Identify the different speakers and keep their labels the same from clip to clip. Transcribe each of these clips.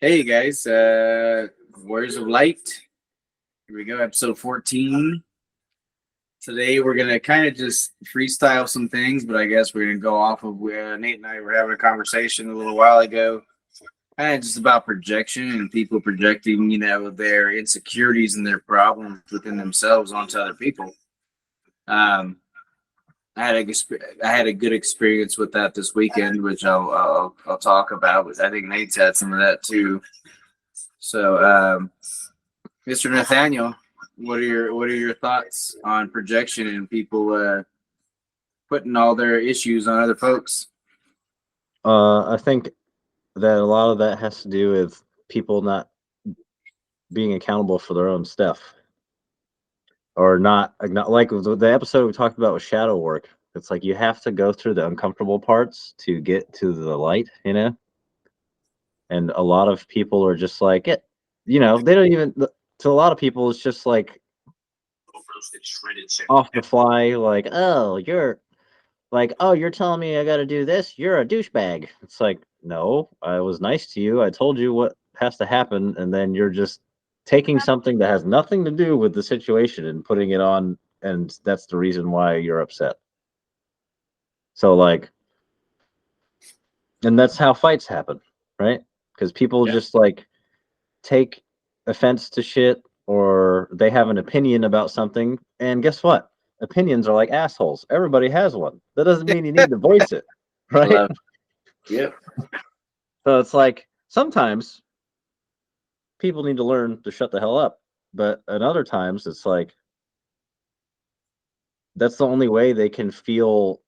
Speaker 1: Hey guys, Warriors of Light. Here we go, episode 14. Today we're gonna kind of just freestyle some things, but I guess we're gonna go off of Nate and I were having a conversation a little while ago, kind of just about projection and people projecting, their insecurities and their problems within themselves onto other people. Um, I had a good experience with that this weekend, which I'll talk about. I think Nate's had some of that too. So, Mr. Nathaniel, what are your thoughts on projection and people putting all their issues on other folks?
Speaker 2: I think that a lot of that has to do with people not being accountable for their own stuff, or not like the episode we talked about with shadow work. It's like you have to go through the uncomfortable parts to get to the light. And a lot of people are just like they don't even. To a lot of people, it's just like off the fly, like, you're telling me I got to do this. You're a douchebag. It's like, no, I was nice to you. I told you what has to happen, and then you're just taking something that has nothing to do with the situation and putting it on, and that's the reason why you're upset. So like, and that's how fights happen, right? Because people
Speaker 1: Yeah.
Speaker 2: just like take offense to shit, or they have an opinion about something, and guess what? Opinions are like assholes. Everybody has one. That doesn't mean you need to voice it,
Speaker 1: I
Speaker 2: right?
Speaker 1: love. Yep.
Speaker 2: So it's like sometimes people need to learn to shut the hell up, but at other times it's like that's the only way they can feel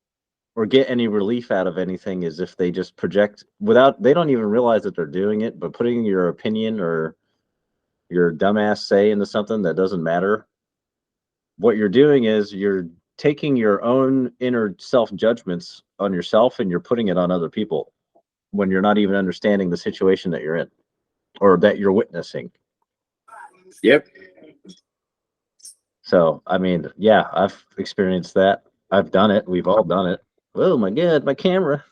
Speaker 2: or get any relief out of anything is if they just project without they don't even realize that they're doing it, but putting your opinion or your dumbass say into something that doesn't matter. What you're doing is you're taking your own inner self judgments on yourself and you're putting it on other people when you're not even understanding the situation that you're in or that you're witnessing.
Speaker 1: Yep.
Speaker 2: So, I mean, yeah, I've experienced that. I've done it. We've all done it. Oh my god, my camera.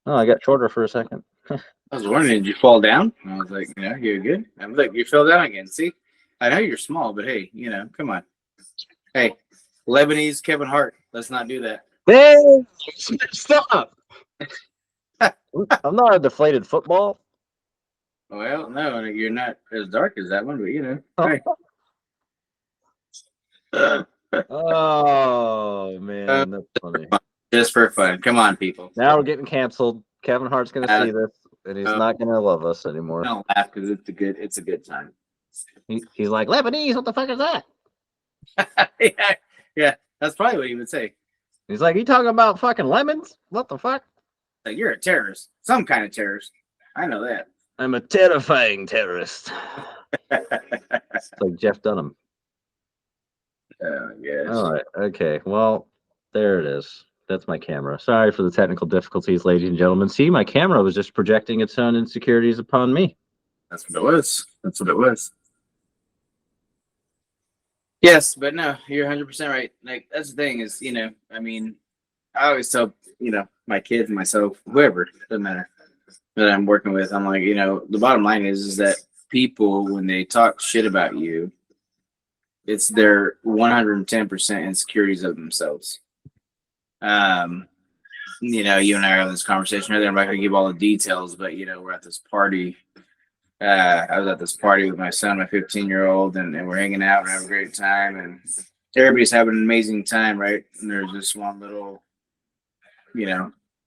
Speaker 2: Oh, I got shorter for a second.
Speaker 1: I was wondering, did you fall down? I was like, you're good. And look, you fell down again. See, I know you're small, but hey, come on. Hey, Lebanese Kevin Hart. Let's not do that.
Speaker 2: Hey, stop! I'm not a deflated football.
Speaker 1: Well, no, you're not as dark as that one, but hey.
Speaker 2: Oh man, that's funny.
Speaker 1: Just for fun. Come on, people.
Speaker 2: Now we're getting canceled. Kevin Hart's gonna
Speaker 1: Uh,
Speaker 2: see this, and he's not gonna love us anymore.
Speaker 1: Don't laugh because it's a good time.
Speaker 2: He's like, Lebanese, what the fuck is that?
Speaker 1: yeah, that's probably what he would say.
Speaker 2: He's like, you talking about fucking lemons? What the fuck?
Speaker 1: Like, you're a terrorist, some kind of terrorist. I know that.
Speaker 2: I'm a terrifying terrorist. It's like Jeff Dunham.
Speaker 1: Yes.
Speaker 2: All right. Okay. Well, there it is. That's my camera. Sorry for the technical difficulties, ladies and gentlemen. See, my camera was just projecting its own insecurities upon me.
Speaker 1: That's what it was. That's what it was. Yes, but no, you're 100% right. Like, that's the thing is, I mean, I always tell, my kids, myself, whoever, doesn't matter, that I'm working with, I'm like, the bottom line is that people, when they talk shit about you, it's their 110% insecurities of themselves. You and I are having this conversation earlier. I'm not going to give all the details, but we're at this party. I was at this party with my son, my 15-year-old, and we're hanging out and having a great time, and everybody's having an amazing time, right? And there's this one little,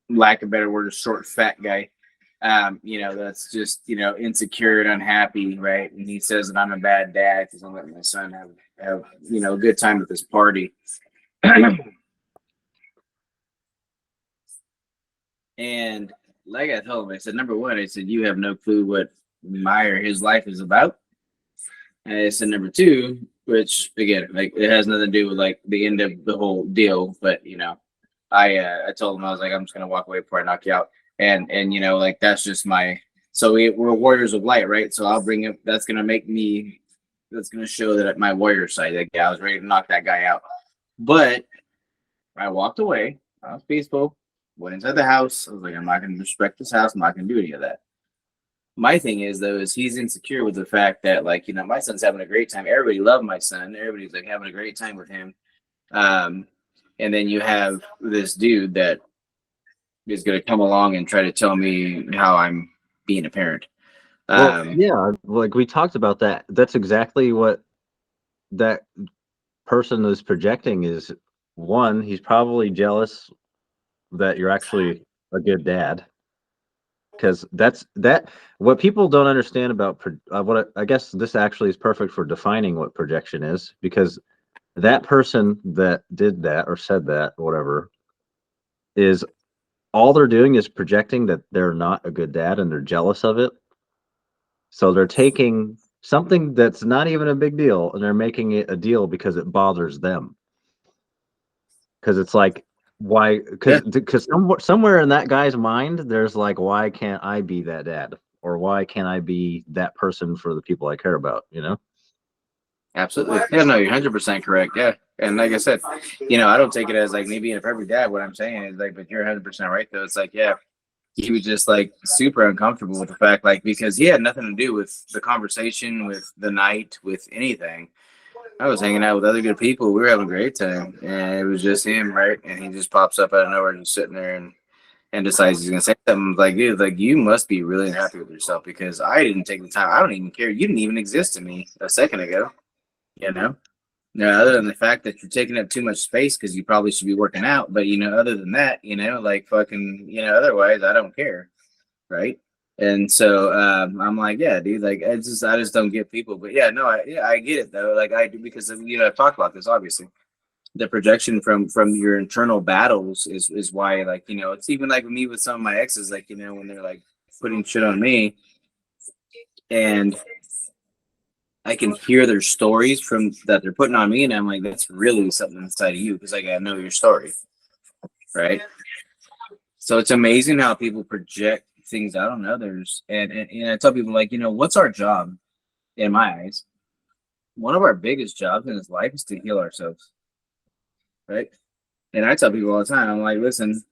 Speaker 1: lack of a better word, a short, fat guy. That's just insecure and unhappy, right? And he says that I'm a bad dad because I'm letting my son have a good time at this party. And like I told him, I said, number one, I said, you have no clue what my or his life is about. And I said, number two, which again, like it has nothing to do with like the end of the whole deal, but I told him I was like, I'm just gonna walk away before I knock you out, and like that's just my. So we're warriors of light, right? So I'll bring up. That's gonna make me. That's gonna show that at my warrior side, that I was ready to knock that guy out, but I walked away. I was peaceful. Went inside the house. I was like, I'm not gonna respect this house. I'm not gonna do any of that. my thing is though, is he's insecure with the fact that like, my son's having a great time. Everybody loved my son. Everybody's like having a great time with him. And then you have this dude that is going to come along and try to tell me how I'm being a parent.
Speaker 2: Well, yeah, like we talked about that. That's exactly what that person is projecting is. One, he's probably jealous that you're actually a good dad. Because what people don't understand about I guess this actually is perfect for defining what projection is, because that person that did that or said that, whatever, is all they're doing is projecting that they're not a good dad and they're jealous of it. So they're taking something that's not even a big deal and they're making it a deal because it bothers them. Because it's like, why? Because somewhere in that guy's mind, there's like, why can't I be that dad? Or why can't I be that person for the people I care about?
Speaker 1: Absolutely. Yeah, no, you're 100% correct. Yeah. And like I said, I don't take it as like me being a perfect dad. What I'm saying is like, but you're 100% right though. It's like, yeah, he was just like super uncomfortable with the fact, like, because he had nothing to do with the conversation, with the night, with anything. I was hanging out with other good people. We were having a great time. And it was just him, right? And he just pops up out of nowhere and just sitting there and decides he's gonna say something like, dude, like you must be really unhappy with yourself because I didn't take the time. I don't even care. You didn't even exist to me a second ago. No, other than the fact that you're taking up too much space because you probably should be working out, but other than that, like fucking, otherwise I don't care, right? And so I'm like, yeah, dude, like I just don't get people, but yeah, no, I get it though, like I do because I've talked about this obviously. The projection from your internal battles is why, like, it's even like me with some of my exes, like, when they're like putting shit on me, and I can hear their stories from that they're putting on me, and I'm like, that's really something inside of you because like I know your story, right? So it's amazing how people project things out on others, and I tell people like, what's our job in my eyes? One of our biggest jobs in this life is to heal ourselves, right? And I tell people all the time, I'm like, listen,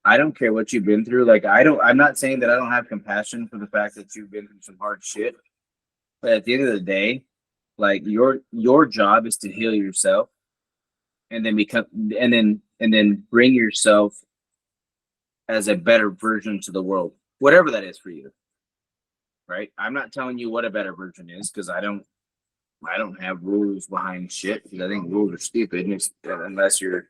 Speaker 1: I don't care what you've been through. Like, I'm not saying that I don't have compassion for the fact that you've been through some hard shit, but at the end of the day, like your job is to heal yourself and then bring yourself as a better version to the world, whatever that is for you. Right? I'm not telling you what a better version is because I don't have rules behind shit because I think rules are stupid unless you're,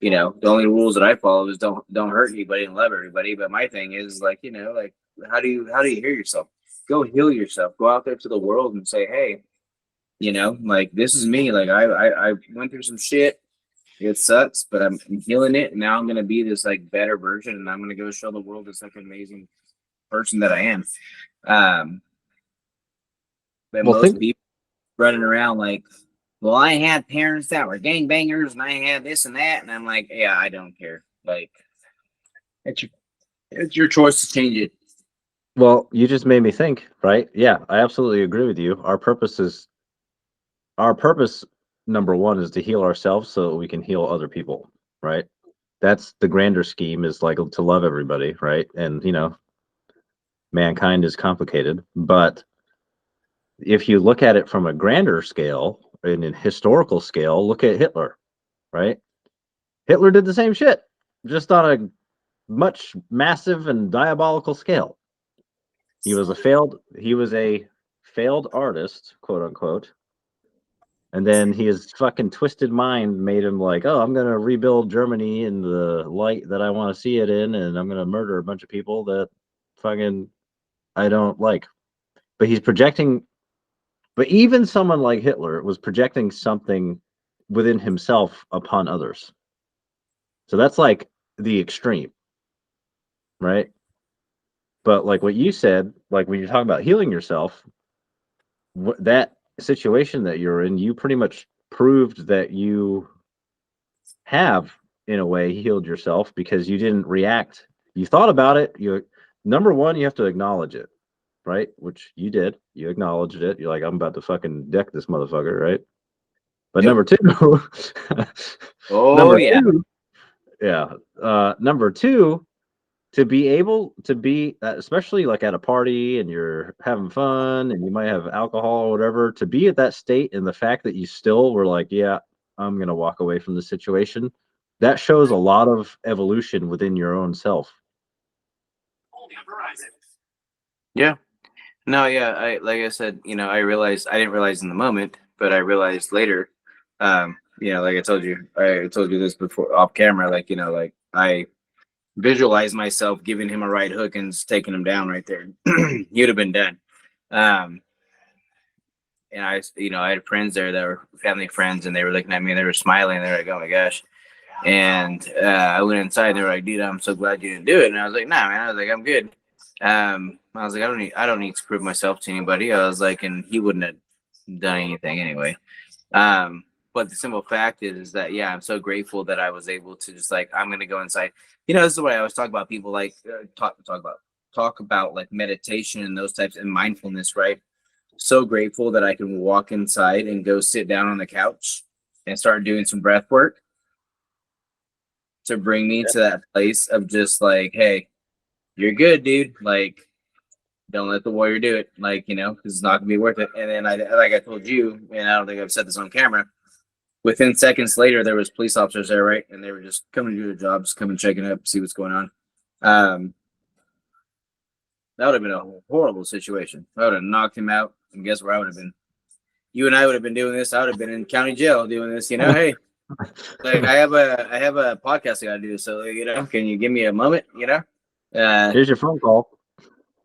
Speaker 1: the only rules that I follow is don't hurt anybody and love everybody. But my thing is like, like how do you hear yourself? Go heal yourself. Go out there to the world and say, hey, like this is me. Like I went through some shit. It sucks, but I'm healing it. And now I'm gonna be this like better version, and I'm gonna go show the world this like amazing person that I am. But most people running around like, well, I had parents that were gangbangers, and I had this and that, and I'm like, yeah, I don't care. Like, it's your choice to change it.
Speaker 2: Well, you just made me think, right? Yeah, I absolutely agree with you. Our purpose, number one, is to heal ourselves so we can heal other people, right? That's the grander scheme, is like to love everybody, right? And mankind is complicated, but if you look at it from a grander scale, in a historical scale, look at Hitler, right? Hitler did the same shit, just on a much massive and diabolical scale. He was a failed artist, quote unquote. And then his fucking twisted mind made him like, oh, I'm going to rebuild Germany in the light that I want to see it in. And I'm going to murder a bunch of people that fucking I don't like. But he's projecting. But even someone like Hitler was projecting something within himself upon others. So that's like the extreme, right? But like what you said, like when you're talking about healing yourself, that situation that you're in, you pretty much proved that you have, in a way, healed yourself because you didn't react. You thought about it. Number one, you have to acknowledge it, right? Which you did. You acknowledged it. You're like, I'm about to fucking deck this motherfucker, right? But
Speaker 1: Yep.
Speaker 2: number two,
Speaker 1: oh
Speaker 2: number
Speaker 1: yeah,
Speaker 2: two, yeah. Number two, to be able to be, especially like at a party and you're having fun and you might have alcohol or whatever, to be at that state and the fact that you still were like, yeah, I'm going to walk away from the situation, that shows a lot of evolution within your own self.
Speaker 1: Yeah. No, yeah. I like I said, you know, I didn't realize in the moment, but I realized later. You know, like I told you this before off camera. Like, you know, like I visualized myself giving him a right hook and just taking him down right there. You'd have been done. Um, and you know, I had friends there that were family friends, and they were looking at me and they were smiling. They're like, "Oh my gosh!" And I went inside. And they were like, "Dude, I'm so glad you didn't do it." And I was like, "Nah, man." I was like, "I'm good." I was like, I don't need to prove myself to anybody. I was like, and he wouldn't have done anything anyway. Um, but the simple fact is that yeah, I'm so grateful that I was able to just like I'm gonna go inside. You know, this is what I always talk about. People like talk about like meditation and those types and mindfulness, right? So grateful that I can walk inside and go sit down on the couch and start doing some breath work to bring me to that place of just like, hey, you're good, dude. Like, don't let the warrior do it. Like, you know, 'cause it's not gonna be worth it. And then like I told you, and I don't think I've said this on camera. Within seconds later, there was police officers there, right? And they were just coming to do their jobs, coming checking up, see what's going on. That would have been a horrible situation. I would have knocked him out, and guess where I would have been? You and I would have been doing this. I would have been in county jail doing this. You know, hey, like I have a podcast I got to do. So you know, can you give me a moment? You know,
Speaker 2: Here's your phone call.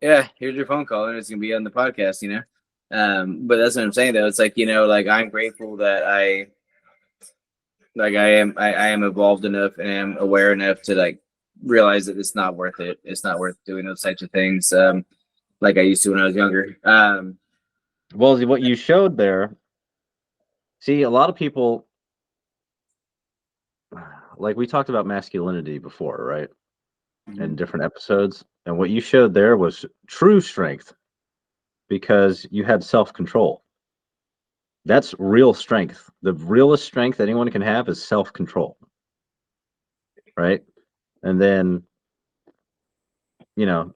Speaker 1: yeah, here's your phone call, and it's gonna be on the podcast. You know, but that's what I'm saying though. It's like, you know, like I'm grateful that I am evolved enough and am aware enough to like realize that it's not worth it. It's not worth doing those types of things. Like I used to when I was younger.
Speaker 2: Well, what you showed there, see, a lot of people, like we talked about masculinity before, right? In different episodes. And what you showed there was true strength because you had self-control. That's real strength. The realest strength anyone can have is self-control. Right? And then, you know,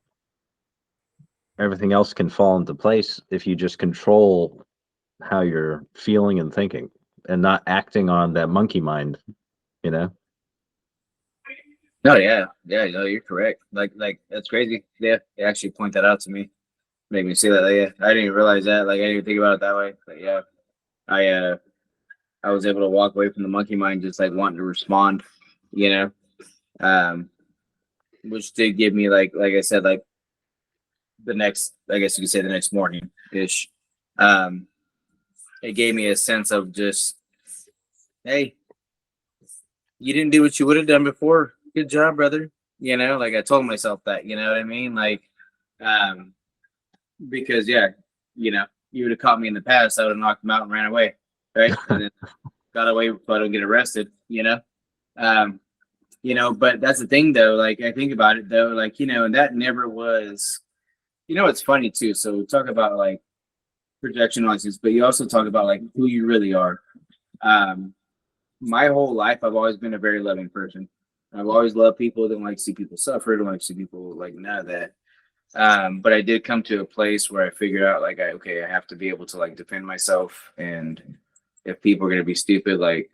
Speaker 2: everything else can fall into place if you just control how you're feeling and thinking and not acting on that monkey mind, you know?
Speaker 1: No, yeah, no, you're correct. Like that's crazy. Yeah, you actually point that out to me, make me see that. Like, yeah, I didn't even realize that. Like I didn't even think about it that way. But yeah, I I was able to walk away from the monkey mind, just like wanting to respond, you know, which did give me like I said, like the next, I guess you could say the next morning ish. It gave me a sense of just, hey, you didn't do what you would have done before. Good job, brother. You know, like I told myself that, you know what I mean? Like, um, because yeah, you know, you would have caught me in the past, I would have knocked him out and ran away, right? And then got away, but I don't get arrested, you know? Um, you know, but that's the thing though, like I think about it though, like, you know, and that never was, you know, it's funny too. So we talk about like projection license, but you also talk about like who you really are. Um, my whole life, I've always been a very loving person. I've always loved people. Don't like to see people suffer. Don't like to see people like none of that. But I did come to a place where I figured out like, okay, I have to be able to like defend myself. And if people are going to be stupid, like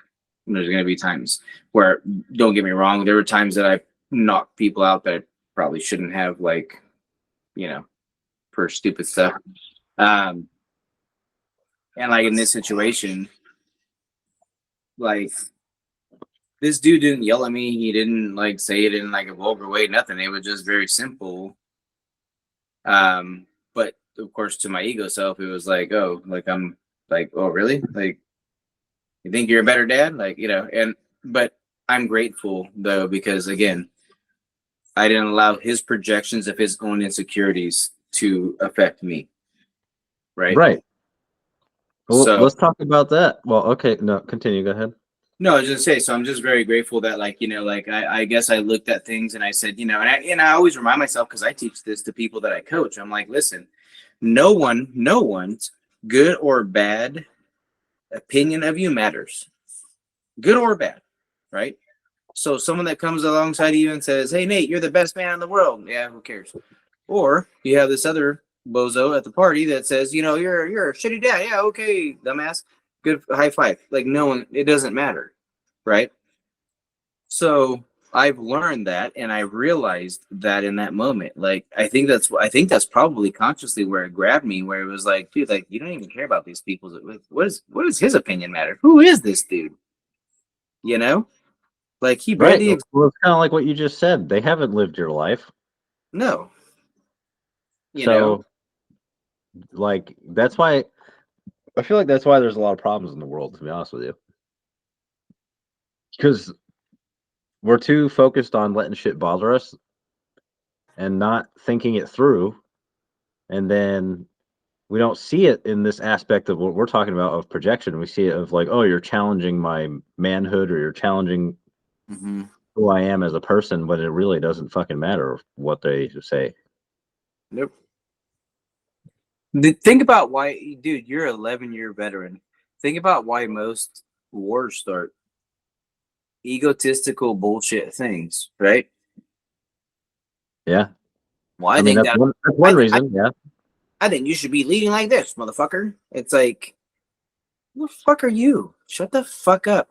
Speaker 1: there's going to be times where, don't get me wrong, there were times that I knocked people out that I probably shouldn't have, like, you know, for stupid stuff. And like in this situation, like this dude didn't yell at me. He didn't like say it in like a vulgar way, nothing. It was just very simple. But of course, to my ego self, it was like, oh, like I'm like, oh, really? Like, you think you're a better dad? Like, you know, but I'm grateful though, because again, I didn't allow his projections of his own insecurities to affect me. Right.
Speaker 2: Right. Well,
Speaker 1: So
Speaker 2: let's talk about that. Well, okay, no, continue. Go ahead.
Speaker 1: no, I was just say, so I'm just very grateful that, like, you know, like I guess I looked at things and I said, you know, and I always remind myself, because I teach this to people that I coach. I'm like, listen, no one's good or bad opinion of you matters, good or bad, right? So someone that comes alongside you and says, "Hey Nate, you're the best man in the world." Yeah, who cares? Or you have this other bozo at the party that says, "You're a shitty dad." Yeah, okay, dumbass. Good high five. Like no one, it doesn't matter, right? So I've learned that, and I realized that in that moment. Like I think that's probably consciously where it grabbed me, where it was like, dude, like you don't even care about these people. What does his opinion matter? Who is this dude? You know, like he
Speaker 2: Right.
Speaker 1: barely
Speaker 2: Well, it's kind of like what you just said. They haven't lived your life.
Speaker 1: no, you know,
Speaker 2: So, like, that's why I feel like that's why there's a lot of problems in the world, to be honest with you. Because we're too focused on letting shit bother us and not thinking it through. And then we don't see it in this aspect of what we're talking about of projection. We see it of like, oh, you're challenging my manhood or you're challenging
Speaker 1: mm-hmm.
Speaker 2: who I am as a person, but it really doesn't fucking matter what they say.
Speaker 1: Nope. Think about why, dude. You're an 11-year veteran. Think about why most wars start egotistical bullshit things, right?
Speaker 2: Yeah.
Speaker 1: Well,
Speaker 2: I mean, that's one
Speaker 1: I, I
Speaker 2: reason. Yeah.
Speaker 1: I think you should be leading like this, motherfucker. It's like, who the fuck are you? Shut the fuck up.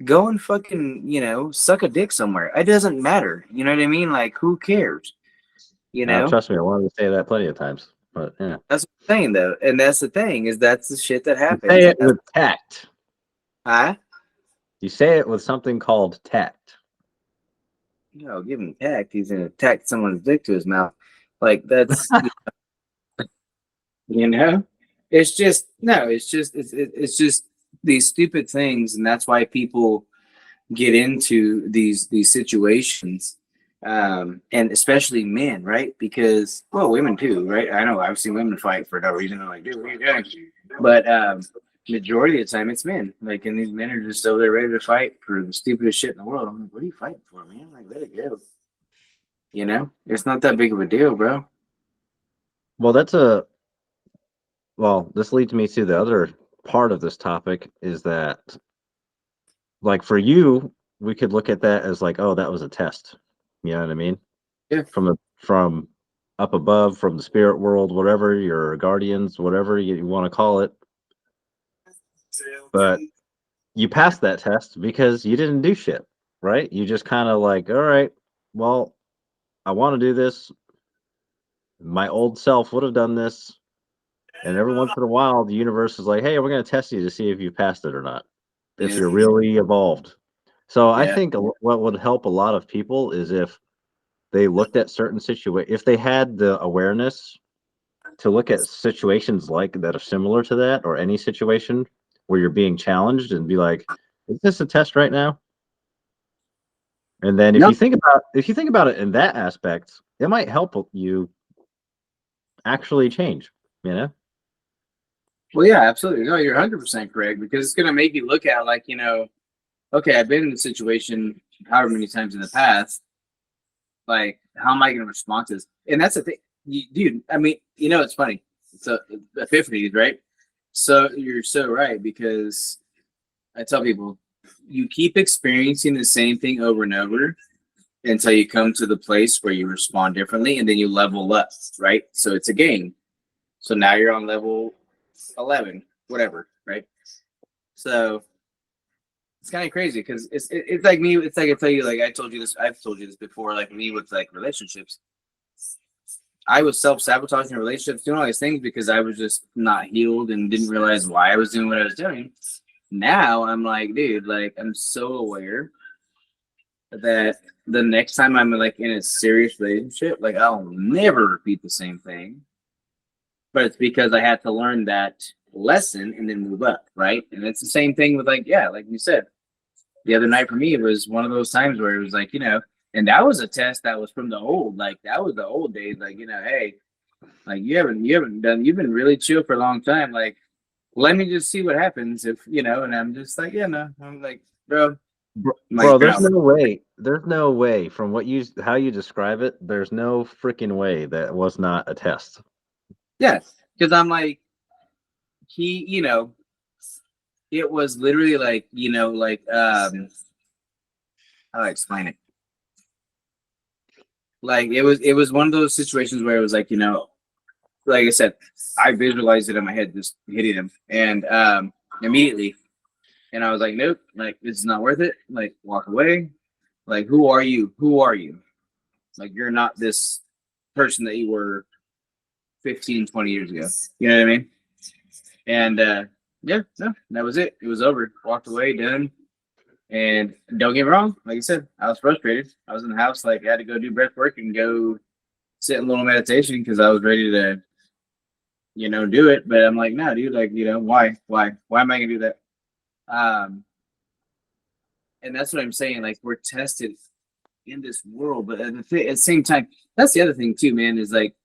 Speaker 1: Go and fucking, suck a dick somewhere. It doesn't matter. You know what I mean? Like, who cares? You know?
Speaker 2: Trust me, I wanted to say that plenty of times. But yeah.
Speaker 1: That's what I'm saying, though. And that's the thing, is that's the shit that
Speaker 2: You
Speaker 1: happens.
Speaker 2: say
Speaker 1: And
Speaker 2: it
Speaker 1: that's,
Speaker 2: with tact.
Speaker 1: huh?
Speaker 2: You say it with something called tact.
Speaker 1: Give him tact. He's gonna tack someone's dick to his mouth. Like, that's, you know? It's just, no, it's just these stupid things. And that's why people get into these situations, and especially men, right? Because women too, right? I know I've seen women fight for no reason. I'm like, dude, what are you doing? But majority of the time it's men. Like, and these men are just over there ready to fight for the stupidest shit in the world. I'm like, what are you fighting for, man? Like, let it go. It's not that big of a deal, bro.
Speaker 2: Well, this leads me to the other part of this topic is that, like, for you, we could look at that as like, oh, that was a test. You know what I mean?
Speaker 1: Yeah.
Speaker 2: From up above, from the spirit world, whatever, your guardians, whatever you want to call it. But you passed that test because you didn't do shit, right? You just kind of like, all right, well, I want to do this. My old self would have done this. And every once in a while, the universe is like, hey, we're going to test you to see if you passed it or not, if
Speaker 1: Yeah.
Speaker 2: you're really evolved. So I
Speaker 1: Yeah.
Speaker 2: think what would help a lot of people is if they looked at certain situations, if they had the awareness to look at situations like that are similar to that, or any situation where you're being challenged and be like, is this a test right now? And then
Speaker 1: No.
Speaker 2: if you think about it in that aspect, it might help you actually change, you know?
Speaker 1: Well, yeah, absolutely. No, you're 100% correct, because it's gonna make you look at, like, okay, I've been in the situation however many times in the past. Like, how am I going to respond to this? And that's the thing, dude. I mean, it's funny. It's epiphanies, right? So you're so right, because I tell people, you keep experiencing the same thing over and over until you come to the place where you respond differently, and then you level up, right? So it's a game. So now you're on level 11, whatever, right? So it's kind of crazy, because it's like me. It's like I tell you, like I told you this. I've told you this before. Like me with like relationships, I was self-sabotaging relationships, doing all these things because I was just not healed and didn't realize why I was doing what I was doing. Now I'm like, dude, like I'm so aware that the next time I'm like in a serious relationship, like I'll never repeat the same thing. But it's because I had to learn that lesson and then move up, right? And it's the same thing with, like, yeah, like you said, the other night for me, it was one of those times where it was like, and that was a test that was from the old, like that was the old days, like, hey, like you've been really chill for a long time, like let me just see what happens if, and I'm just like, yeah, no, I'm like, bro, like,
Speaker 2: Bro, there's no way. There's no way from how you describe it. There's no freaking way that was not a test.
Speaker 1: yeah, because I'm like, he, it was literally like, how do I explain it? Like it was one of those situations where it was like, like I said, I visualized it in my head, just hitting him, and immediately, and I was like, nope, like this is not worth it. Like walk away. Like who are you? Who are you? Like you're not this person that you were 15, 20 years ago. You know what I mean? And yeah, no, that was it. It was over. Walked away, done. And don't get me wrong, like I said, I was frustrated. I was in the house, like I had to go do breath work and go sit in a little meditation because I was ready to, do it. But I'm like, no, dude, like, why am I gonna do that? Um, and that's what I'm saying. Like we're tested in this world, but at the same time, that's the other thing too, man. Is like,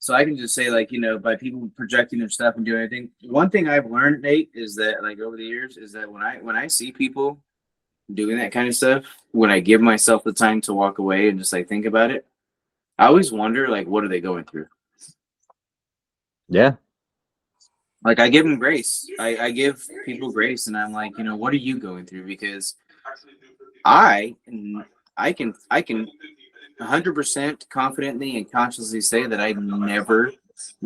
Speaker 1: so I can just say, like, by people projecting their stuff and doing anything. One thing I've learned, Nate, is that like over the years, is that when I see people doing that kind of stuff, when I give myself the time to walk away and just like think about it, I always wonder like what are they going through?
Speaker 2: Yeah.
Speaker 1: Like I give them grace. I give people grace, and I'm like, what are you going through? Because I can 100% confidently and consciously say that I never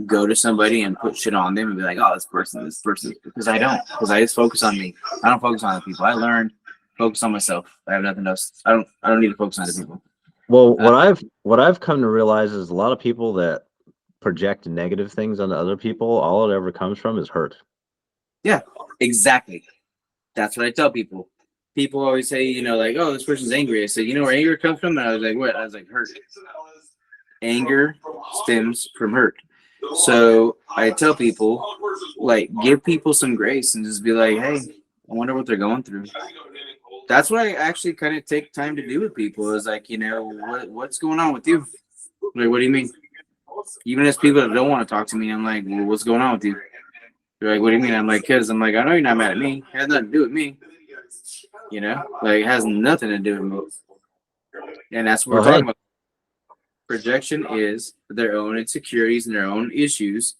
Speaker 1: go to somebody and put shit on them and be like, oh, this person, because I don't, because I just focus on me. I don't focus on other people. I learned focus on myself. I have nothing else. I don't need to focus on other people.
Speaker 2: Well, what I've come to realize is a lot of people that project negative things onto other people, all it ever comes from is hurt.
Speaker 1: Yeah, exactly. That's what I tell people. People always say, like, oh, this person's angry. I said, you know where anger comes from? And I was like, what? I was like, hurt. Anger stems from hurt. So I tell people, like, give people some grace and just be like, hey, I wonder what they're going through. That's what I actually kind of take time to do with people is like, what's going on with you? Like, what do you mean? Even as people that don't want to talk to me, I'm like, well, what's going on with you? They're like, what do you mean? I'm like, because I'm like, I know you're not mad at me. It has nothing to do with me. Like it has nothing to do with me. And that's what we're talking about. Projection is their own insecurities and their own issues,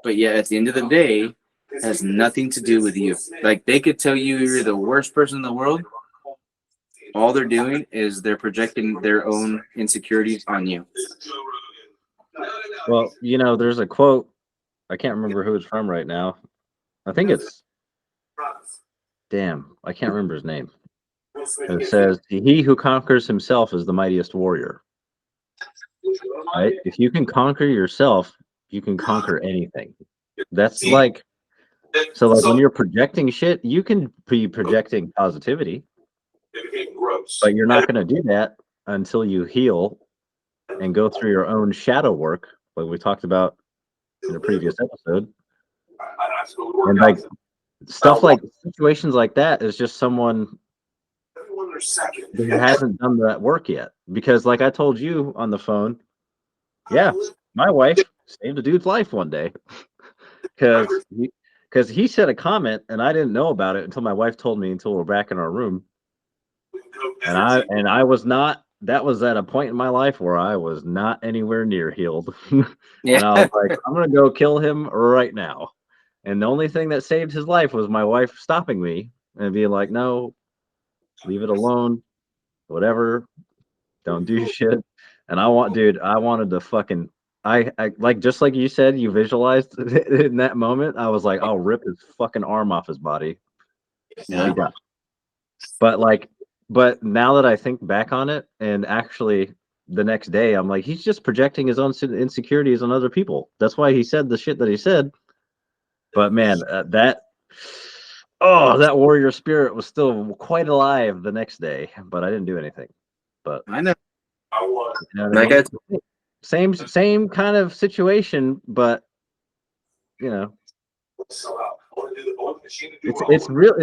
Speaker 1: but yet at the end of the day, it has nothing to do with you. Like they could tell you you're the worst person in the world. All they're doing is they're projecting their own insecurities on you.
Speaker 2: Well, there's a quote. I can't remember who it's from right now. I think it's I can't remember his name. It says, he who conquers himself is the mightiest warrior. Right? If you can conquer yourself, you can conquer anything. That's like, so like when you're projecting shit, you can be projecting positivity, but you're not going to do that until you heal and go through your own shadow work, like we talked about in a previous episode. And like stuff like situations like that is just someone who hasn't done that work yet. Because like I told you on the phone, yeah, my wife saved a dude's life one day because he said a comment and I didn't know about it until my wife told me until we're back in our room. And I was not. That was at a point in my life where I was not anywhere near healed.
Speaker 1: Yeah.
Speaker 2: And I was like, I'm gonna go kill him right now. And the only thing that saved his life was my wife stopping me and being like, no, leave it alone, whatever, don't do shit. And I wanted to fucking, I like, just like you said, you visualized in that moment, I was like, I'll rip his fucking arm off his body.
Speaker 1: Yeah.
Speaker 2: But now that I think back on it, and actually the next day, I'm like, he's just projecting his own insecurities on other people. That's why he said the shit that he said. But man, that warrior spirit was still quite alive the next day, but I didn't do anything. But
Speaker 1: I know.
Speaker 2: I mean? Same kind of situation, but it's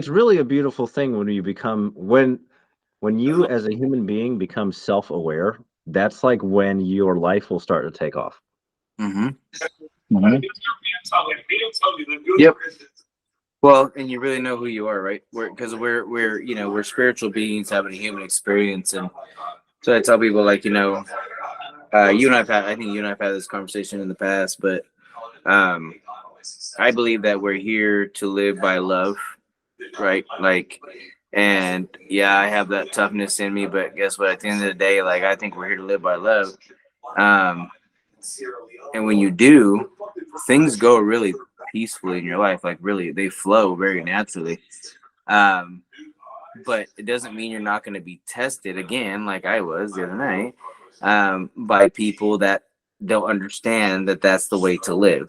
Speaker 2: really a beautiful thing when you become when you as a human being become self-aware. That's like when your life will start to take off.
Speaker 1: Mm-hmm. Mm-hmm. Yep. Well, and you really know who you are, right? Because we're spiritual beings having a human experience, and so I tell people like you and I've had, I think you and I've had this conversation in the past, but I believe that we're here to live by love, right? Like, And yeah, I have that toughness in me, but guess what? At the end of the day, like I think we're here to live by love. Um, and when you do, things go really peacefully in your life. Like really, they flow very naturally. Um, but it doesn't mean you're not going to be tested again, like I was the other night, by people that don't understand that that's the way to live.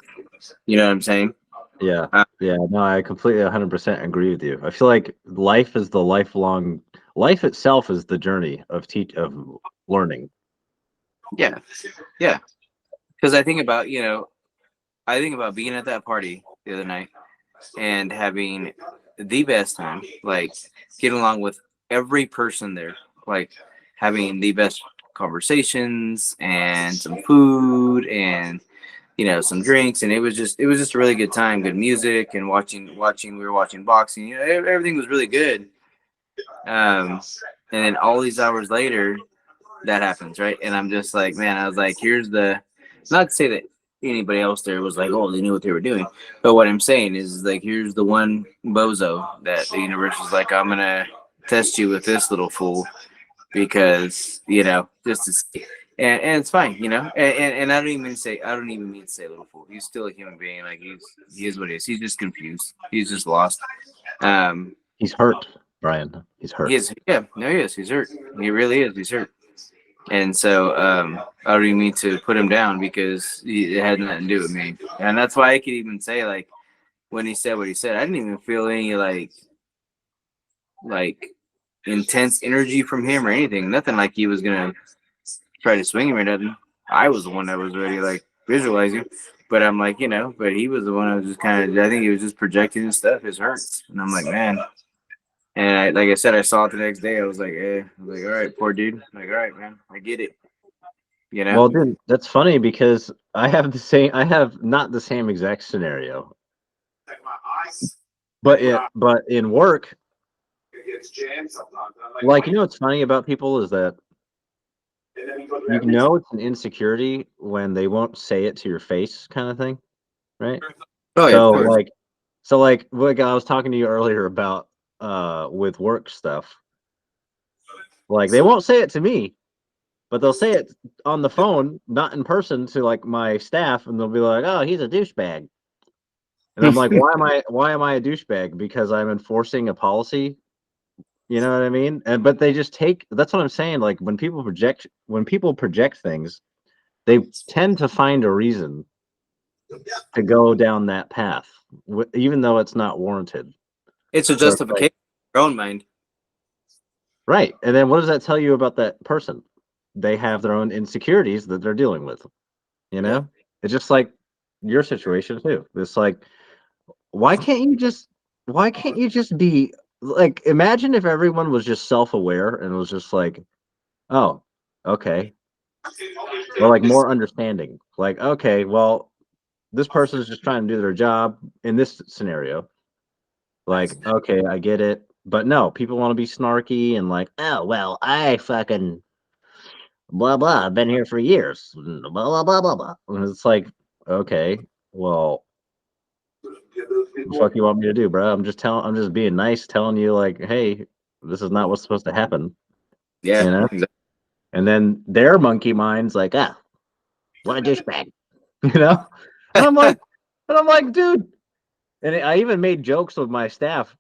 Speaker 1: You know what I'm saying?
Speaker 2: Yeah.
Speaker 1: Uh,
Speaker 2: Yeah. No, I completely 100% agree with you. I feel like life is the lifelong, life itself is the journey of learning.
Speaker 1: yeah, yeah. Because I think about being at that party the other night and having the best time, like getting along with every person there, like having the best conversations and some food and some drinks, and it was just a really good time, good music, and watching we were watching boxing. Everything was really good. And then all these hours later, that happens, right? And I'm just like, man, I was like, here's the, not to say that anybody else there was like, oh, they knew what they were doing, but what I'm saying is like, here's the one bozo that the universe is like, I'm gonna test you with this little fool because just to see. And it's fine, and I don't even mean to say little fool. He's still a human being. Like he is what he is. He's just confused. He's just lost. Um,
Speaker 2: He's hurt, Brian. He's hurt.
Speaker 1: he is. Yeah, no, he is. He's hurt. He really is. He's hurt. And so I don't even mean to put him down because it had nothing to do with me. And that's why I could even say, like, when he said what he said, I didn't even feel any like intense energy from him or anything. Nothing like he was gonna try to swing him or nothing. I was the one that was already like visualizing. But I'm like, but he was the one that was just kind of, I think he was just projecting his stuff, his hurts. And I'm like, man. And like I said, I saw it the next day. I was like, all right, poor dude. Like, all right, man, I get it.
Speaker 2: Well, dude, that's funny because I have not the same exact scenario. But in work, like, what's funny about people is that it's an insecurity when they won't say it to your face, kind of thing, right?
Speaker 1: Oh yeah, of course.
Speaker 2: Like I was talking to you earlier about with work stuff. Like they won't say it to me, but they'll say it on the phone, not in person, to like my staff, and they'll be like, "Oh, he's a douchebag." And I'm like, why am I a douchebag? Because I'm enforcing a policy. You know what I mean? But they just that's what I'm saying. Like when people project things, they tend to find a reason to go down that path, even though it's not warranted.
Speaker 1: It's a justification in your own mind.
Speaker 2: Right. And then what does that tell you about that person? They have their own insecurities that they're dealing with.
Speaker 1: Yeah.
Speaker 2: It's just like your situation too. It's like, why can't you just be like, imagine if everyone was just self-aware and was just like, oh, okay. Or like more understanding. Like, okay, well, this person is just trying to do their job in this scenario. Like, okay, I get it. But no, people want to be snarky and like, oh, well, I fucking blah, blah. I've been here for years. Blah, blah, blah, blah, blah. And it's like, okay, well, what the fuck you want me to do, bro? I'm just being nice, telling you like, hey, this is not what's supposed to happen.
Speaker 1: Yeah. Exactly.
Speaker 2: And then their monkey mind's like, what a douchebag. And I'm like, dude. And I even made jokes with my staff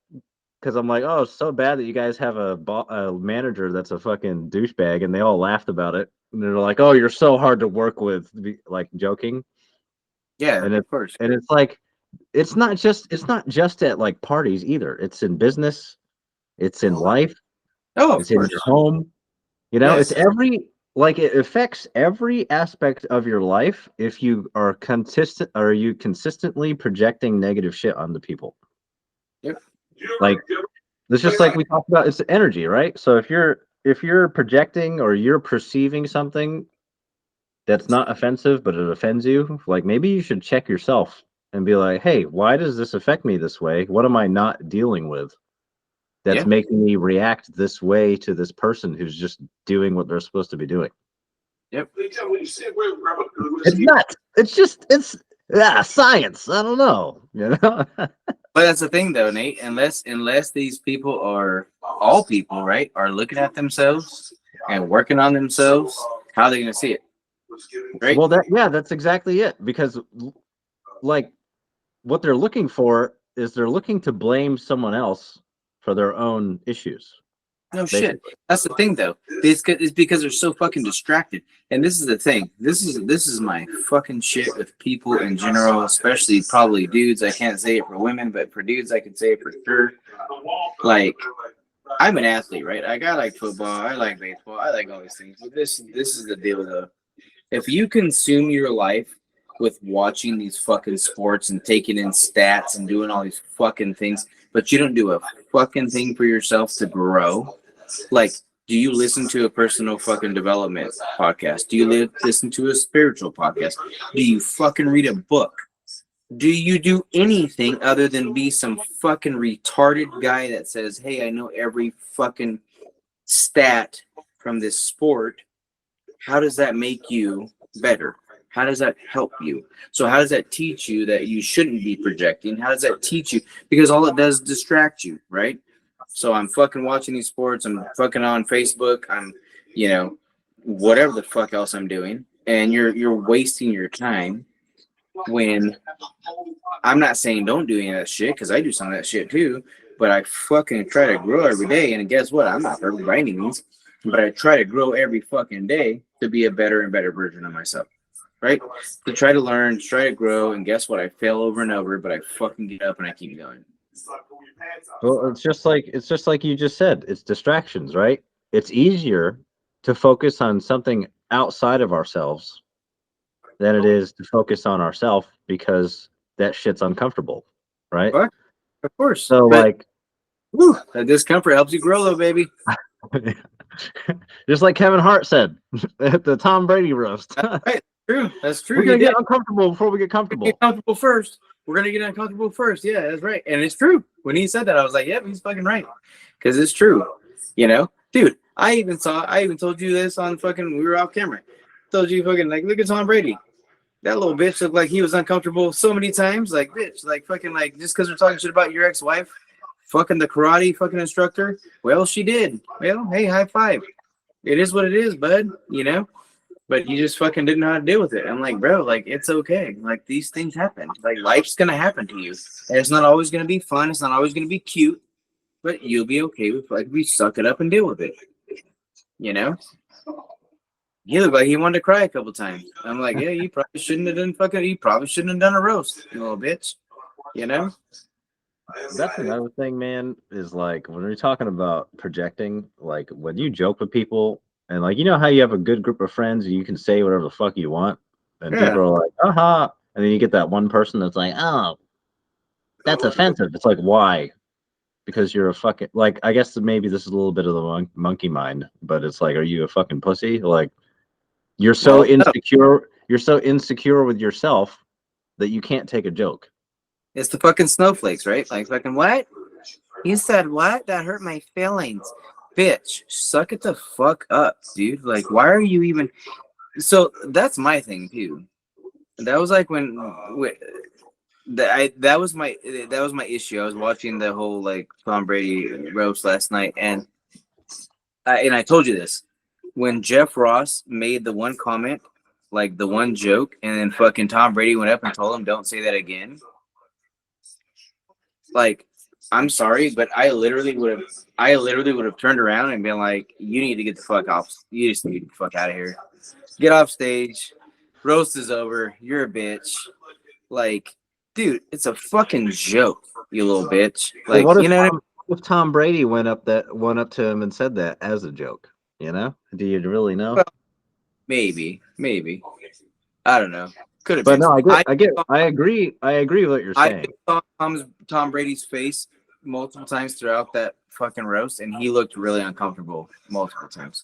Speaker 2: because I'm like, oh, it's so bad that you guys have a manager that's a fucking douchebag, and they all laughed about it. And they're like, oh, you're so hard to work with, like joking.
Speaker 1: Yeah,
Speaker 2: And
Speaker 1: of course.
Speaker 2: And it's like, it's not just at like parties either. It's in business, it's in life,
Speaker 1: Of
Speaker 2: it's in
Speaker 1: course.
Speaker 2: your home.
Speaker 1: Yes.
Speaker 2: It affects every aspect of your life if you are consistently projecting negative shit onto people.
Speaker 1: Yep.
Speaker 2: Like it's just like we talked about, it's energy, right? So if you're projecting or you're perceiving something that's not offensive but it offends you, like maybe you should check yourself and be like, hey, why does this affect me this way? What am I not dealing with that's making me react this way to this person who's just doing what they're supposed to be doing?
Speaker 1: Yep.
Speaker 2: It's nuts. It's science. I don't know.
Speaker 1: But that's the thing, though, Nate. Unless these people are all people, right, are looking at themselves and working on themselves, how are they going to see it? Right?
Speaker 2: Well, that's exactly it. Because like what they're looking for is they're looking to blame someone else for their own issues.
Speaker 1: No shit. That's the thing, though. It's because they're so fucking distracted. And this is the thing. This is my fucking shit with people in general, especially probably dudes. I can't say it for women, but for dudes, I can say it for sure. Like, I'm an athlete, right? I like football. I like baseball. I like all these things. But this is the deal, though. If you consume your life with watching these fucking sports and taking in stats and doing all these fucking things, but you don't do a fucking thing for yourself to grow, like, do you listen to a personal fucking development podcast? Do you listen to a spiritual podcast? Do you fucking read a book? Do you do anything other than be some fucking retarded guy that says, hey, I know every fucking stat from this sport? How does that make you better? How does that help you? So how does that teach you that you shouldn't be projecting? How does that teach you? Because all it does is distract you, right? So I'm fucking watching these sports. I'm fucking on Facebook. I'm, whatever the fuck else I'm doing. And you're wasting your time when I'm not saying don't do any of that shit, because I do some of that shit too. But I fucking try to grow every day. And guess what? I'm not perfect by any means. But I try to grow every fucking day to be a better and better version of myself, right? To try to learn, try to grow, and guess what? I fail over and over, but I fucking get up and I keep going.
Speaker 2: Well, it's just like you just said. It's distractions, right? It's easier to focus on something outside of ourselves than it is to focus on ourselves, because that shit's uncomfortable, right?
Speaker 1: What? Of course.
Speaker 2: So,
Speaker 1: but, that discomfort helps you grow, though, baby.
Speaker 2: Just like Kevin Hart said at the Tom Brady roast.
Speaker 1: Right. True. That's true.
Speaker 2: We're gonna get uncomfortable before we get comfortable.
Speaker 1: Get comfortable first. We're gonna get uncomfortable first. Yeah, that's right. And it's true. When he said that, I was like, "Yep, he's fucking right." Because it's true. Dude. I even told you this on fucking. We were off camera. Told you fucking like, look at Tom Brady. That little bitch looked like he was uncomfortable so many times. Like, bitch, like fucking like just because we're talking shit about your ex-wife, fucking the karate fucking instructor. Well, she did. Well, hey, high five. It is what it is, bud. But you just fucking didn't know how to deal with it. I'm like, bro, like, it's okay. Like, these things happen. Like, life's going to happen to you. And it's not always going to be fun. It's not always going to be cute. But you'll be okay with, like, we suck it up and deal with it. He looked like he wanted to cry a couple times. I'm like, yeah, you probably shouldn't have done a roast, you little bitch.
Speaker 2: That's another thing, man, is like when we're talking about projecting, like when you joke with people and like, how you have a good group of friends and you can say whatever the fuck you want and people are like, aha. And then you get that one person that's like, oh, that's offensive. It's like, why? Because you're a fucking, like, I guess maybe this is a little bit of the monkey mind, but it's like, are you a fucking pussy? Like, you're so insecure with yourself that you can't take a joke.
Speaker 1: It's the fucking snowflakes, right? Like, fucking what? You said what? That hurt my feelings. Bitch, suck it the fuck up, dude. Like, why are you even... So, that's my thing, too. That was like that was my issue. I was watching the whole, like, Tom Brady roast last night, and I told you this. When Jeff Ross made the one comment, like, the one joke, and then fucking Tom Brady went up and told him, don't say that again. Like, I'm sorry, but I literally would have turned around and been like, you need to get the fuck off. You just need to get the fuck out of here. Get off stage. Roast is over. You're a bitch. Like, dude, it's a fucking joke, you little bitch. Like,
Speaker 2: what if Tom Brady went up to him and said that as a joke? Do you really know?
Speaker 1: Well, maybe. I don't know. Could have
Speaker 2: but
Speaker 1: been.
Speaker 2: No, I agree with what you're saying.
Speaker 1: I saw Tom Brady's face multiple times throughout that fucking roast, and he looked really uncomfortable multiple times.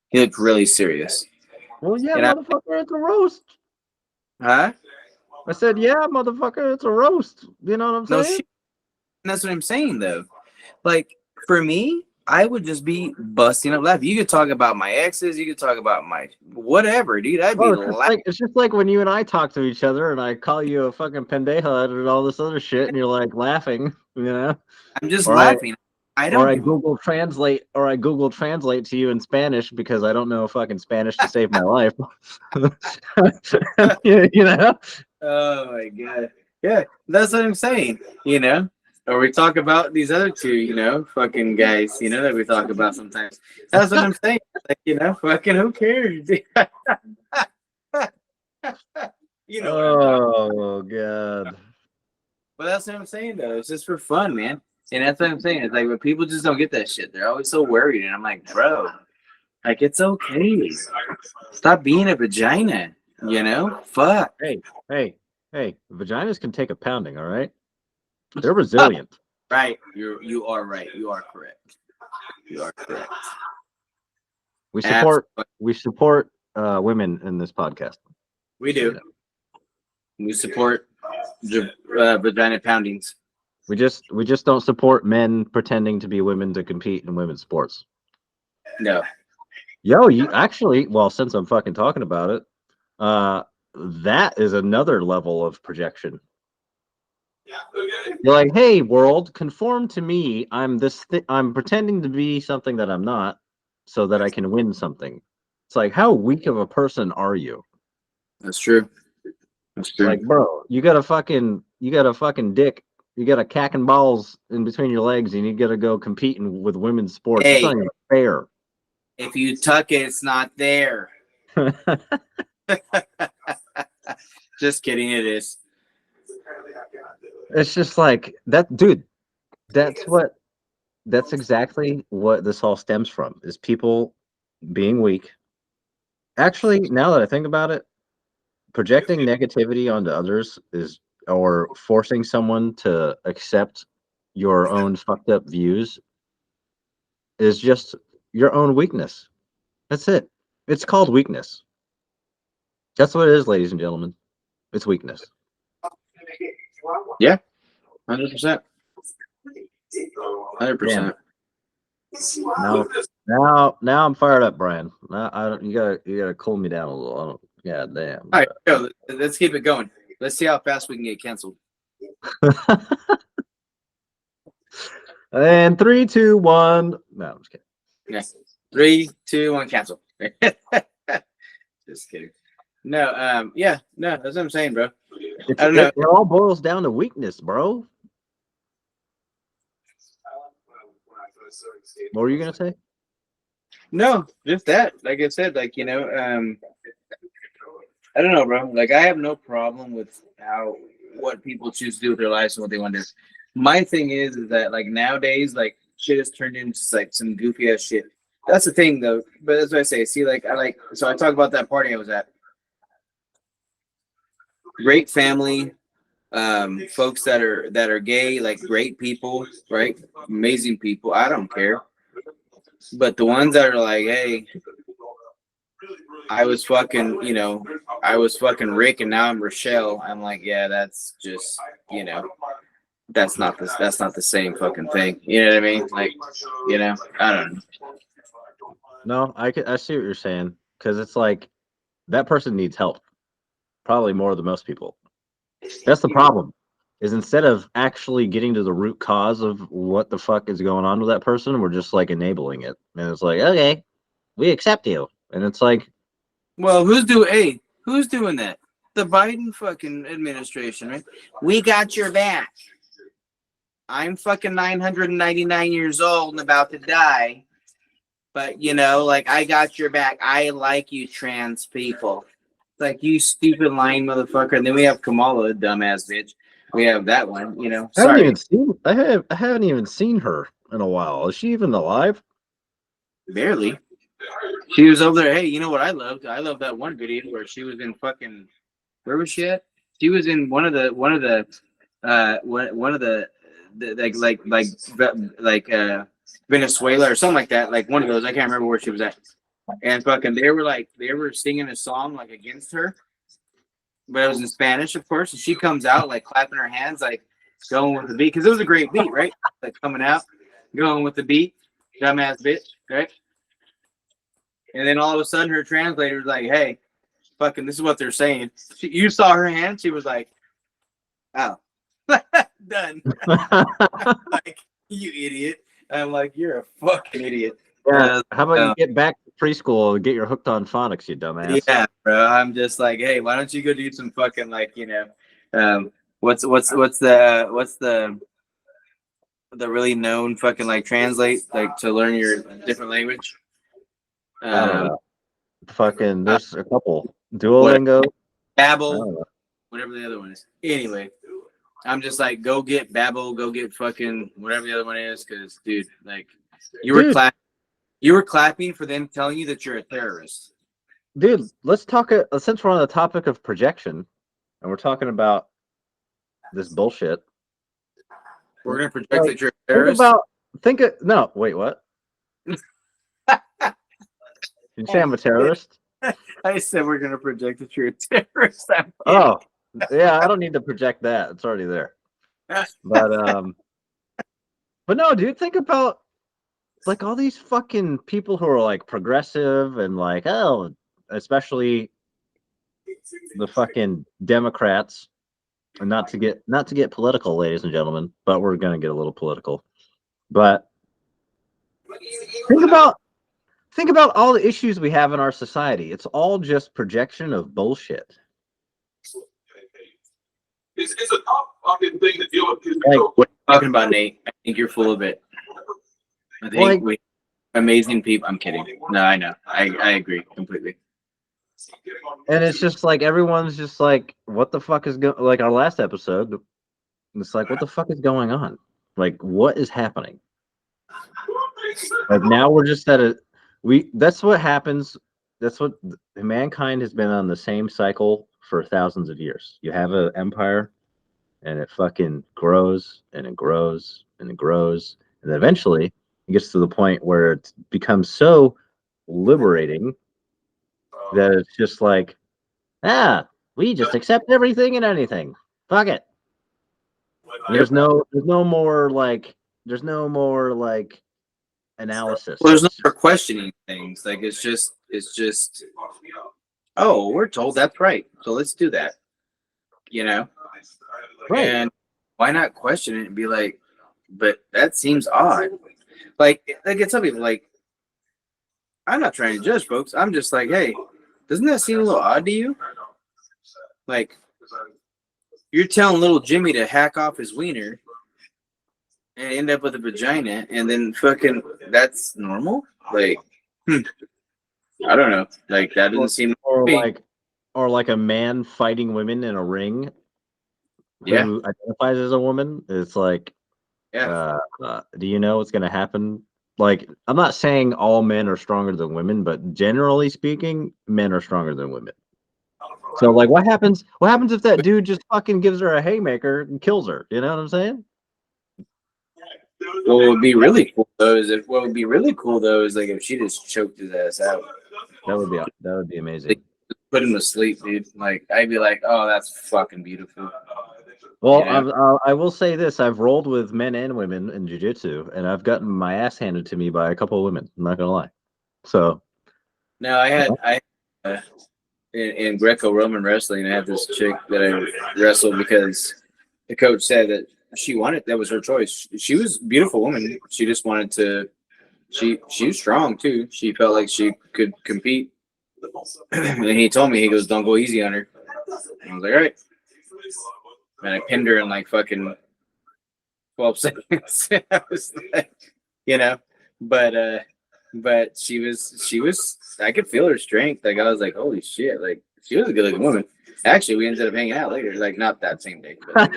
Speaker 1: He looked really serious.
Speaker 2: Well, yeah, motherfucker, it's a roast.
Speaker 1: Huh?
Speaker 2: I said, yeah, motherfucker, it's a roast. You know what I'm saying?
Speaker 1: That's what I'm saying, though. Like, for me, I would just be busting up laughing. You could talk about my exes, you could talk about my whatever, dude. I'd be
Speaker 2: Oh,
Speaker 1: laughing.
Speaker 2: it's just like when you and I talk to each other, and I call you a fucking pendeja and all this other shit, and you're like laughing, you know,
Speaker 1: I'm just
Speaker 2: or I
Speaker 1: laughing. I
Speaker 2: or
Speaker 1: don't
Speaker 2: I
Speaker 1: give a
Speaker 2: Google translate to you in Spanish because I don't know fucking Spanish to save my life. You know?
Speaker 1: oh my god. Yeah, that's what I'm saying, you know? Or we talk about these other two, fucking guys, that we talk about sometimes. That's what I'm saying. Like, fucking who cares? You know what I'm talking
Speaker 2: Oh god.
Speaker 1: But that's what I'm saying though. It's just for fun, man. And that's what I'm saying. It's like when people just don't get that shit. They're always so worried. And I'm like, bro, like it's okay. Stop being a vagina. Fuck.
Speaker 2: Hey, vaginas can take a pounding, all right? They're resilient.
Speaker 1: Right. You are right. You are correct. You are correct.
Speaker 2: We support
Speaker 1: Absolutely.
Speaker 2: women in this podcast.
Speaker 1: We do. We support vagina poundings.
Speaker 2: We just don't support men pretending to be women to compete in women's sports.
Speaker 1: No.
Speaker 2: Yo, you actually, well, since I'm fucking talking about it, that is another level of projection. You're like, hey, world, conform to me. I'm I'm pretending to be something that I'm not, so that I can win something. It's like, how weak of a person are you?
Speaker 1: That's true. That's true.
Speaker 2: Like, bro, you got a fucking dick. You got a cack and balls in between your legs, and you got to go competing with women's sports.
Speaker 1: Hey,
Speaker 2: it's not even fair.
Speaker 1: If you tuck it, it's not there. Just kidding. It is.
Speaker 2: It's just like that, dude. That's exactly what this all stems from, is people being weak. Actually, now that I think about it, projecting negativity onto others or forcing someone to accept your own fucked up views is just your own weakness. That's it. It's called weakness. That's what it is, ladies and gentlemen. It's weakness.
Speaker 1: Yeah, 100%. 100%.
Speaker 2: Now I'm fired up, Brian. Now I don't. You gotta cool me down a little. I don't. Yeah, damn.
Speaker 1: All right, go. Let's keep it going. Let's see how fast we can get canceled.
Speaker 2: And 3, 2, 1. No, I'm just kidding.
Speaker 1: Yeah. 3, 2, 1, cancel. Just kidding. No, yeah, no, that's what I'm saying, bro. I don't know.
Speaker 2: It all boils down to weakness, bro. What were you gonna say?
Speaker 1: No, just that. Like I said, I don't know, bro. Like I have no problem with what people choose to do with their lives and what they want to do. My thing is that like nowadays, like shit has turned into just, like some goofy ass shit. That's the thing though. But that's what I say. See, like I talk about that party I was at. Great family, folks that are gay, like great people, right? Amazing people. I don't care. But the ones that are like, hey, I was fucking Rick and now I'm Rochelle. I'm like, yeah, that's just, that's not the same fucking thing. You know what I mean? Like, I don't know.
Speaker 2: No, I see what you're saying, because it's like that person needs help, probably more than most people. That's the problem. Is instead of actually getting to the root cause of what the fuck is going on with that person, we're just like enabling it, and it's like, okay, we accept you, and it's like,
Speaker 1: well, who's doing that? The Biden fucking administration, right? We got your back. I'm fucking 999 years old and about to die. But, like, I got your back. I like you trans people. It's like, you stupid lying motherfucker. And then we have Kamala, dumbass bitch. We have that one, Sorry.
Speaker 2: I haven't even seen her in a while. Is she even alive?
Speaker 1: Barely. She was over there. Hey, you know what I loved? I love that one video where she was in fucking, where was she at? She was in one of the Venezuela or something like that, like one of those. I can't remember where she was at. And fucking, they were singing a song like against her, but it was in Spanish, of course. And she comes out like clapping her hands, like going with the beat, because it was a great beat, right? Like coming out, going with the beat. dumbass bitch, right? And then all of a sudden, her translator was like, "Hey, fucking, this is what they're saying." You saw her hand. She was like, "Oh, done." Like, you idiot. I'm like, you're a fucking idiot.
Speaker 2: Yeah. How about you get back to preschool and get your hooked on phonics, you dumbass?
Speaker 1: Yeah, bro. I'm just like, hey, why don't you go do some fucking like, what's the really known fucking like translate like to learn your different language?
Speaker 2: I don't know. Fucking, there's a couple. Duolingo.
Speaker 1: Babbel, whatever the other one is. Anyway, I'm just like, go get Babbel, go get fucking whatever the other one is, because dude, like, you were clapping for them telling you that you're a terrorist.
Speaker 2: Dude, let's talk. Since we're on the topic of projection, and we're talking about this bullshit,
Speaker 1: we're gonna project that you're a terrorist.
Speaker 2: No, wait, what? Did you say I'm a terrorist?
Speaker 1: I said we're gonna project that you're a terrorist.
Speaker 2: Oh, yeah, I don't need to project that. It's already there. But no, dude, think about like all these fucking people who are like progressive and like, oh, especially the fucking Democrats. And not to get political, ladies and gentlemen, but we're gonna get a little political. But think about all the issues we have in our society. It's all just projection of bullshit.
Speaker 3: It's a tough fucking thing to deal with.
Speaker 1: Like, what are you talking about, Nate? I think you're full of it. I think amazing people. I'm kidding. No, I know. I agree completely.
Speaker 2: And it's just like everyone's just like, what the fuck is going? Like our last episode, it's like, what the fuck is going on? Like, what is happening? Like now we're just at a that's what happens. That's what mankind has been on the same cycle for thousands of years. You have an empire and it fucking grows and it grows and it grows. And then eventually it gets to the point where it becomes so liberating that it's just like, we just accept everything and anything. Fuck it. There's no more analysis.
Speaker 1: Well, there's no more questioning things. Like it's just oh, we're told that's right, so let's do that.
Speaker 2: Right.
Speaker 1: And why not question it and be like, but that seems odd. Like it's some people like, I'm not trying to judge folks. I'm just like, hey, doesn't that seem a little odd to you? Like, you're telling little Jimmy to hack off his wiener and end up with a vagina, and then fucking that's normal? Like, I don't know. Like that doesn't seem
Speaker 2: or like a man fighting women in a ring who identifies as a woman. It's like, do you know what's gonna happen? Like, I'm not saying all men are stronger than women, but generally speaking, men are stronger than women. So like, what happens if that dude just fucking gives her a haymaker and kills her? You know what I'm saying?
Speaker 1: What would be really cool though is like if she just choked his ass out.
Speaker 2: That would be amazing.
Speaker 1: Put him to sleep, dude. Like I'd be like, oh, that's fucking beautiful.
Speaker 2: Well, I will say this: I've rolled with men and women in jiu-jitsu, and I've gotten my ass handed to me by a couple of women. I'm not gonna lie. So,
Speaker 1: no, I in Greco-Roman wrestling, I had this chick that I wrestled because the coach said that that was her choice. She was a beautiful woman. She just wanted to. She was strong too. She felt like she could compete. And he told me, he goes, "Don't go easy on her." I was like, all right. And I pinned her in like fucking 12 seconds. I was like, but she was, I could feel her strength. Like I was like, holy shit. Like she was a good looking woman. Actually, we ended up hanging out later. Like not that same day. But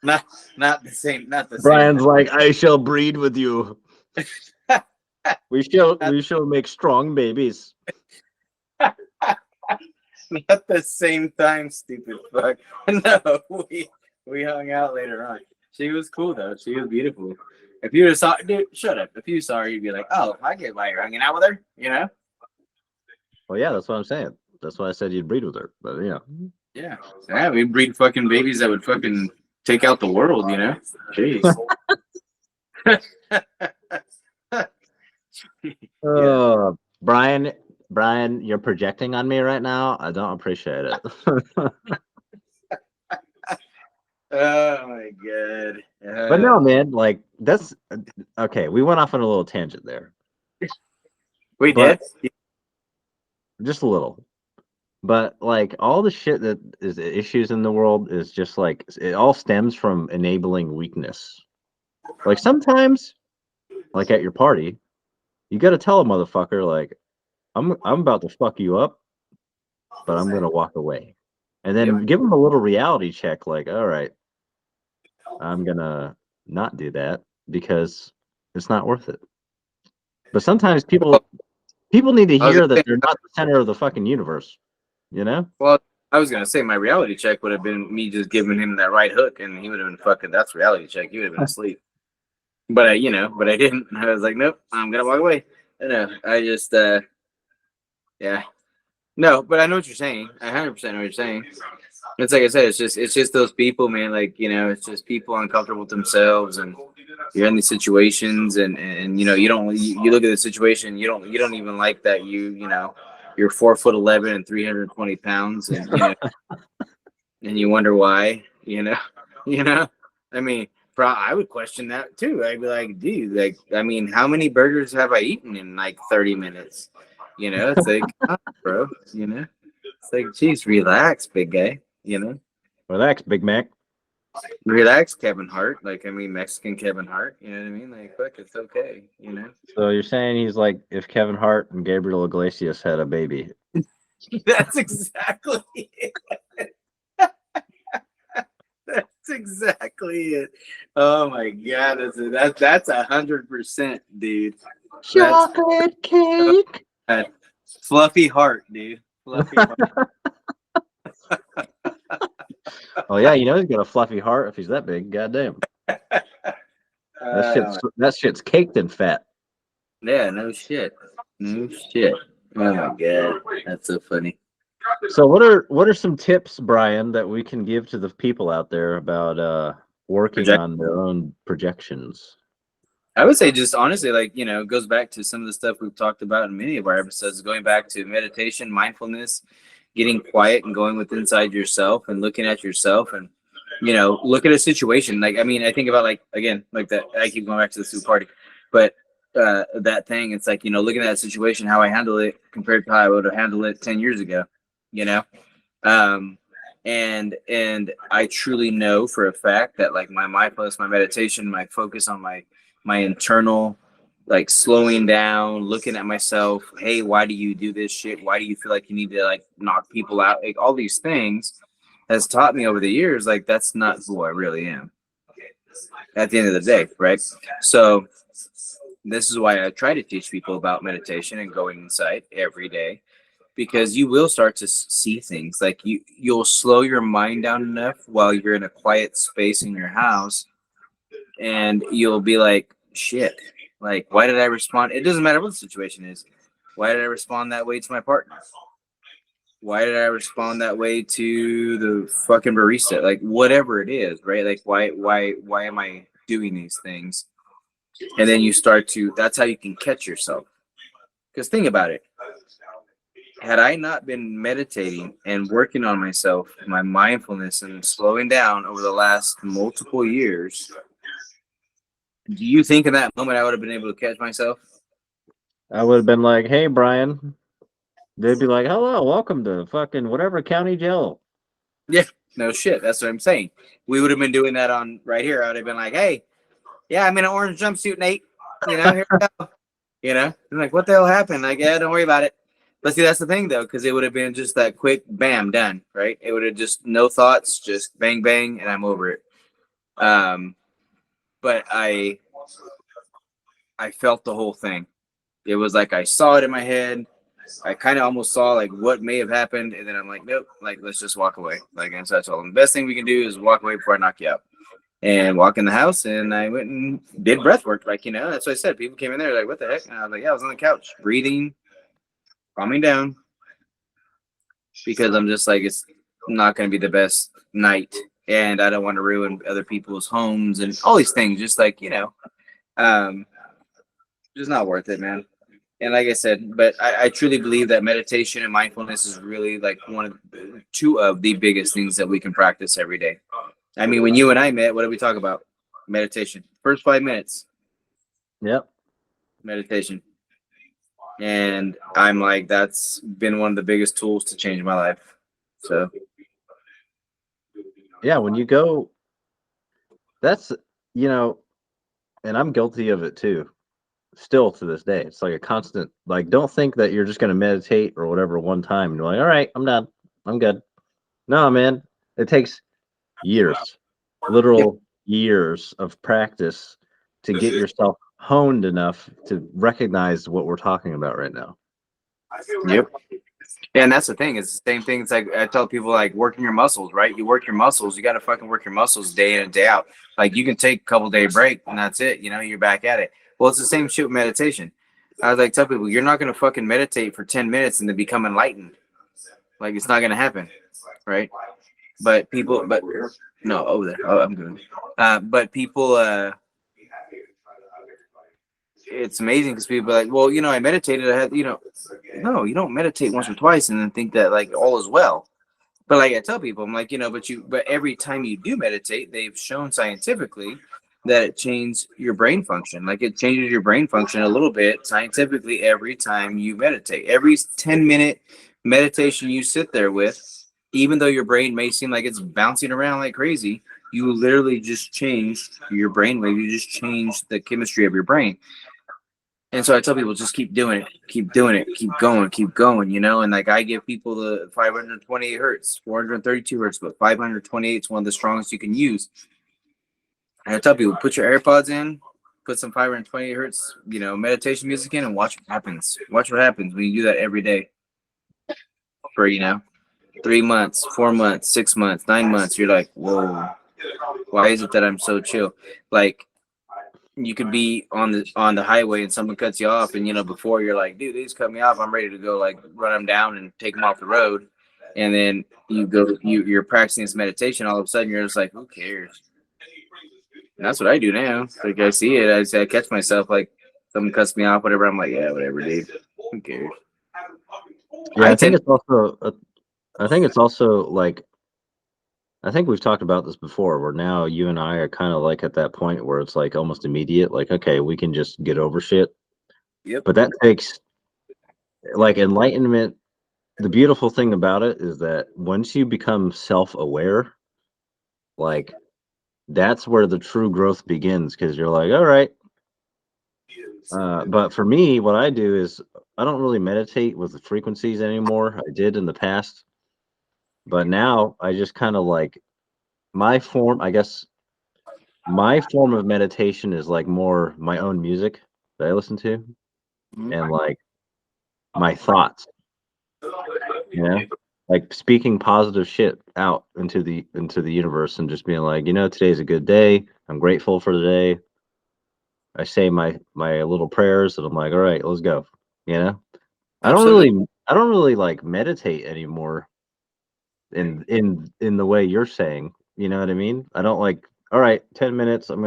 Speaker 1: not the same.
Speaker 2: Brian's like, I shall breed with you. we shall make strong babies.
Speaker 1: Not the same time, stupid fuck. No, we hung out later on. She was cool though. She was beautiful. If you saw, dude, shut up. If you saw her, you'd be like, oh, I get why you're hanging out with her.
Speaker 2: Well, yeah, that's what I'm saying. That's why I said you'd breed with her. But
Speaker 1: yeah, we breed fucking babies that would fucking take out the world. Jeez.
Speaker 2: Brian, you're projecting on me right now. I don't appreciate it.
Speaker 1: Oh my god.
Speaker 2: But no, man, like that's okay. We went off on a little tangent there,
Speaker 1: We
Speaker 2: but
Speaker 1: did.
Speaker 2: just a little. But like all the shit that is issues in the world is just like it all stems from enabling weakness. Like sometimes, like at your party, you got to tell a motherfucker like, I'm about to fuck you up, but I'm gonna walk away, and then give them a little reality check. Like, all right, I'm gonna not do that because it's not worth it. But sometimes people need to
Speaker 1: I was
Speaker 2: hear that
Speaker 1: gonna say,
Speaker 2: they're not the center of the fucking universe. You know?
Speaker 1: well, I was gonna say my reality check would have been me just giving him that right hook, and he would have been fucking. That's reality check. He would have been asleep. But but I didn't. I was like, nope, I'm gonna walk away. No, I just, yeah, no. But I know what you're saying. I 100% know what you're saying. It's like I said. It's just those people, man. Like it's just people uncomfortable with themselves, and you're in these situations, and you don't. You look at the situation. You don't even like that. You're 4'11" and 320 pounds, and and you wonder why. You know. I mean, I would question that too. I'd be like, dude, like, I mean, how many burgers have I eaten in like 30 minutes? It's like, oh, bro, it's like, geez, relax, big guy,
Speaker 2: Relax, Big Mac.
Speaker 1: relax, Kevin Hart. Like, I mean, Mexican Kevin Hart, you know what I mean? Like, look, it's okay.
Speaker 2: So you're saying he's like if Kevin Hart and Gabriel Iglesias had a baby.
Speaker 1: That's exactly it. That's exactly it. Oh my god, that's 100%, dude.
Speaker 2: Chocolate cake.
Speaker 1: That's fluffy heart, dude. Fluffy heart.
Speaker 2: Oh yeah, he's got a fluffy heart if he's that big. Goddamn. That shit's caked in fat.
Speaker 1: Yeah, no shit. No shit. Oh my god, that's so funny.
Speaker 2: So what are some tips, Brian, that we can give to the people out there about working on their own projections?
Speaker 1: I would say just honestly, like, it goes back to some of the stuff we've talked about in many of our episodes, going back to meditation, mindfulness, getting quiet and going with inside yourself and looking at yourself and, look at a situation. Like, I mean, I think about like, again, like that, I keep going back to the soup party, but that thing, it's like, looking at that situation, how I handle it compared to how I would have handled it 10 years ago, you know? And I truly know for a fact that like my mindfulness, my meditation, my focus on my internal, like slowing down, looking at myself. Hey, why do you do this shit? Why do you feel like you need to like knock people out? Like all these things has taught me over the years, like that's not who I really am at the end of the day, right? So this is why I try to teach people about meditation and going inside every day, because you will start to see things like you'll slow your mind down enough while you're in a quiet space in your house, and you'll be like, shit, like, why did I respond? It doesn't matter what the situation is. Why did I respond that way to my partner? Why did I respond that way to the fucking barista? Like, whatever it is, right? Like, why am I doing these things? And then you start to, that's how you can catch yourself. Because think about it. Had I not been meditating and working on myself, my mindfulness and slowing down over the last multiple years, do you think in that moment I would have been able to catch myself?
Speaker 2: I would have been like, hey, Brian. They'd be like, hello, welcome to fucking whatever county jail.
Speaker 1: Yeah, no shit. That's what I'm saying. We would have been doing that on right here. I would have been like, hey, yeah, I'm in an orange jumpsuit, Nate. Here we go. I'm like, what the hell happened? Like, yeah, don't worry about it. But see, that's the thing though, because it would have been just that quick, bam, done, right? It would have just no thoughts, just bang, bang, and I'm over it. But I felt the whole thing. It was like I saw it in my head. I kind of almost saw like what may have happened, and then I'm like, nope, like let's just walk away. Like, and so that's all. The best thing we can do is walk away before I knock you out. And walk in the house, and I went and did breath work. Like, that's what I said. People came in there like, what the heck? And I was like, yeah, I was on the couch, breathing, calming down, because I'm just like, it's not going to be the best night, and I don't want to ruin other people's homes and all these things. Just like, just not worth it, man. And like I said, but I truly believe that meditation and mindfulness is really like two of the biggest things that we can practice every day. I mean, when you and I met, what did we talk about? Meditation. First 5 minutes,
Speaker 2: Yep.
Speaker 1: meditation. And I'm like, that's been one of the biggest tools to change my life. So
Speaker 2: Yeah, when you go, that's, you know, and I'm guilty of it too. Still to this day, it's like a constant. Like, don't think that you're just going to meditate or whatever one time and you're like, all right, I'm done, I'm good. No, man, it takes years, literal years of practice to get yourself honed enough to recognize what we're talking about right now.
Speaker 1: yep. Yeah, and that's the thing. It's the same thing. It's like I tell people, like working your muscles, right? You work your muscles. You got to fucking work your muscles day in and day out. Like you can take a couple day break and that's it. You know, you're back at it. Well, it's the same shit with meditation. I was like, tell people, you're not gonna fucking meditate for 10 minutes and then become enlightened. Like it's not gonna happen, right? But people, but no, over there. Oh, I'm good. But people, it's amazing because people are like, well, you know, I meditated. I had, you know, no, you don't meditate once or twice and then think that like all is well. But like I tell people, I'm like, you know, but every time you do meditate, they've shown scientifically that it changes your brain function. Like it changes your brain function a little bit scientifically every time you meditate. Every 10-minute meditation you sit there with, even though your brain may seem like it's bouncing around like crazy, you literally just change your brain wave. You just change the chemistry of your brain. And so I tell people, just keep doing it, keep doing it, keep going, you know? And like I give people the 528 hertz, 432 hertz, but 528 is one of the strongest you can use. And I tell people, put your AirPods in, put some 528 hertz, you know, meditation music in and watch what happens. Watch what happens when you do that every day for, you know, 3 months, 4 months, 6 months, 9 months. You're like, whoa, why is it that I'm so chill? Like, you could be on the highway and someone cuts you off, and you know before you're like, dude, they just cut me off. I'm ready to go like run them down and take them off the road. And then you're practicing this meditation. All of a sudden, you're just like, who cares? And that's what I do now. Like I see it, I catch myself like someone cuts me off, whatever. I'm like, yeah, whatever, dude. Who cares?
Speaker 2: Yeah, I think it's also. I think it's also like. I think we've talked about this before, where now you and I are kind of like at that point where it's like almost immediate, like, okay, we can just get over shit.
Speaker 1: Yep.
Speaker 2: But that takes like enlightenment. The beautiful thing about it is that once you become self-aware, like that's where the true growth begins because you're like, all right. But for me, what I do is I don't really meditate with the frequencies anymore. I did in the past, but now I just kind of like my form, I guess my form of meditation is like more my own music that I listen to and like my thoughts, you know, like speaking positive shit out into the universe and just being like, you know, today's a good day. I'm grateful for the day. I say my little prayers and I'm like, all right, let's go. You know, I don't really like meditate anymore in the way you're saying. You know what I mean? I don't like, all right, 10 minutes. It's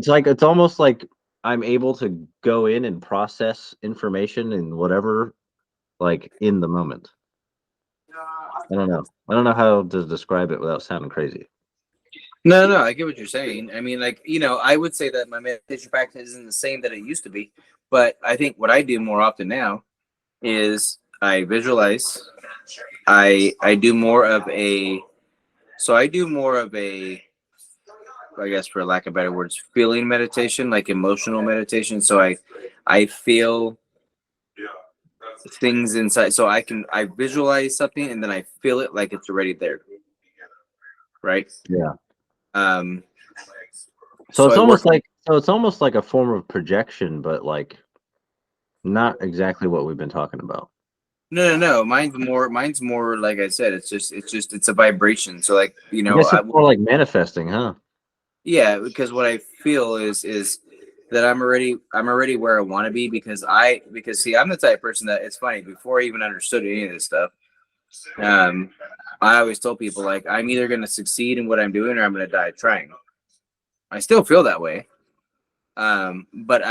Speaker 2: like, it's almost like I'm able to go in and process information and whatever, like in the moment. I don't know. I don't know how to describe it without sounding crazy.
Speaker 1: No, I get what you're saying. I mean, like, you know, I would say that my meditation practice isn't the same that it used to be, but I think what I do more often now is I visualize. I do more of a, I do more of a, I guess for lack of better words, feeling meditation, like emotional meditation. So I feel things inside. So I visualize something and then I feel it like it's already there. Right?
Speaker 2: Yeah.
Speaker 1: So
Speaker 2: it's almost like a form of projection, but like not exactly what we've been talking about.
Speaker 1: No. Mine's more like I said, it's a vibration. So like, you know,
Speaker 2: I guess it's more like manifesting, huh?
Speaker 1: Yeah, because what I feel is that I'm already where I want to be because see, I'm the type of person that it's funny, before I even understood any of this stuff, I always told people like I'm either gonna succeed in what I'm doing or I'm gonna die trying. I still feel that way. But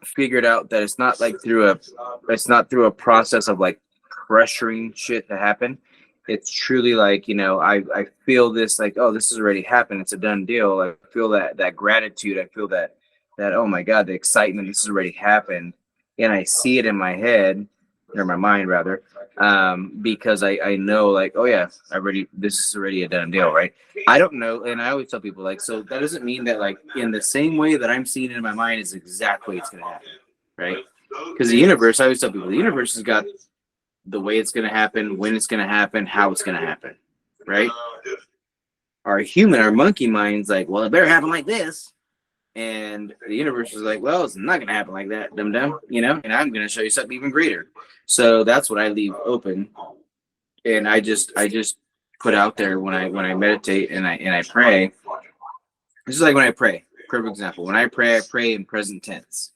Speaker 1: figured out that it's not through a process of like pressuring shit to happen. It's truly like, I feel this like, oh, this has already happened. It's a done deal. I feel that gratitude. I feel that, oh my God, the excitement, this has already happened. And I see it in my head, or my mind rather, because I know like, oh yeah, this is already a done deal, right? I don't know. And I always tell people like, so that doesn't mean that like in the same way that I'm seeing it in my mind is exactly it's going to happen, right? Because the universe, I always tell people, the universe has got the way it's going to happen, when it's going to happen, how it's going to happen, right? Our monkey mind's like, well, it better happen like this. And the universe is like, well, it's not going to happen like that, dumb, and I'm going to show you something even greater. So that's what I leave open. And I just put out there when I meditate and I pray. This is like when I pray. Perfect example. When I pray in present tense.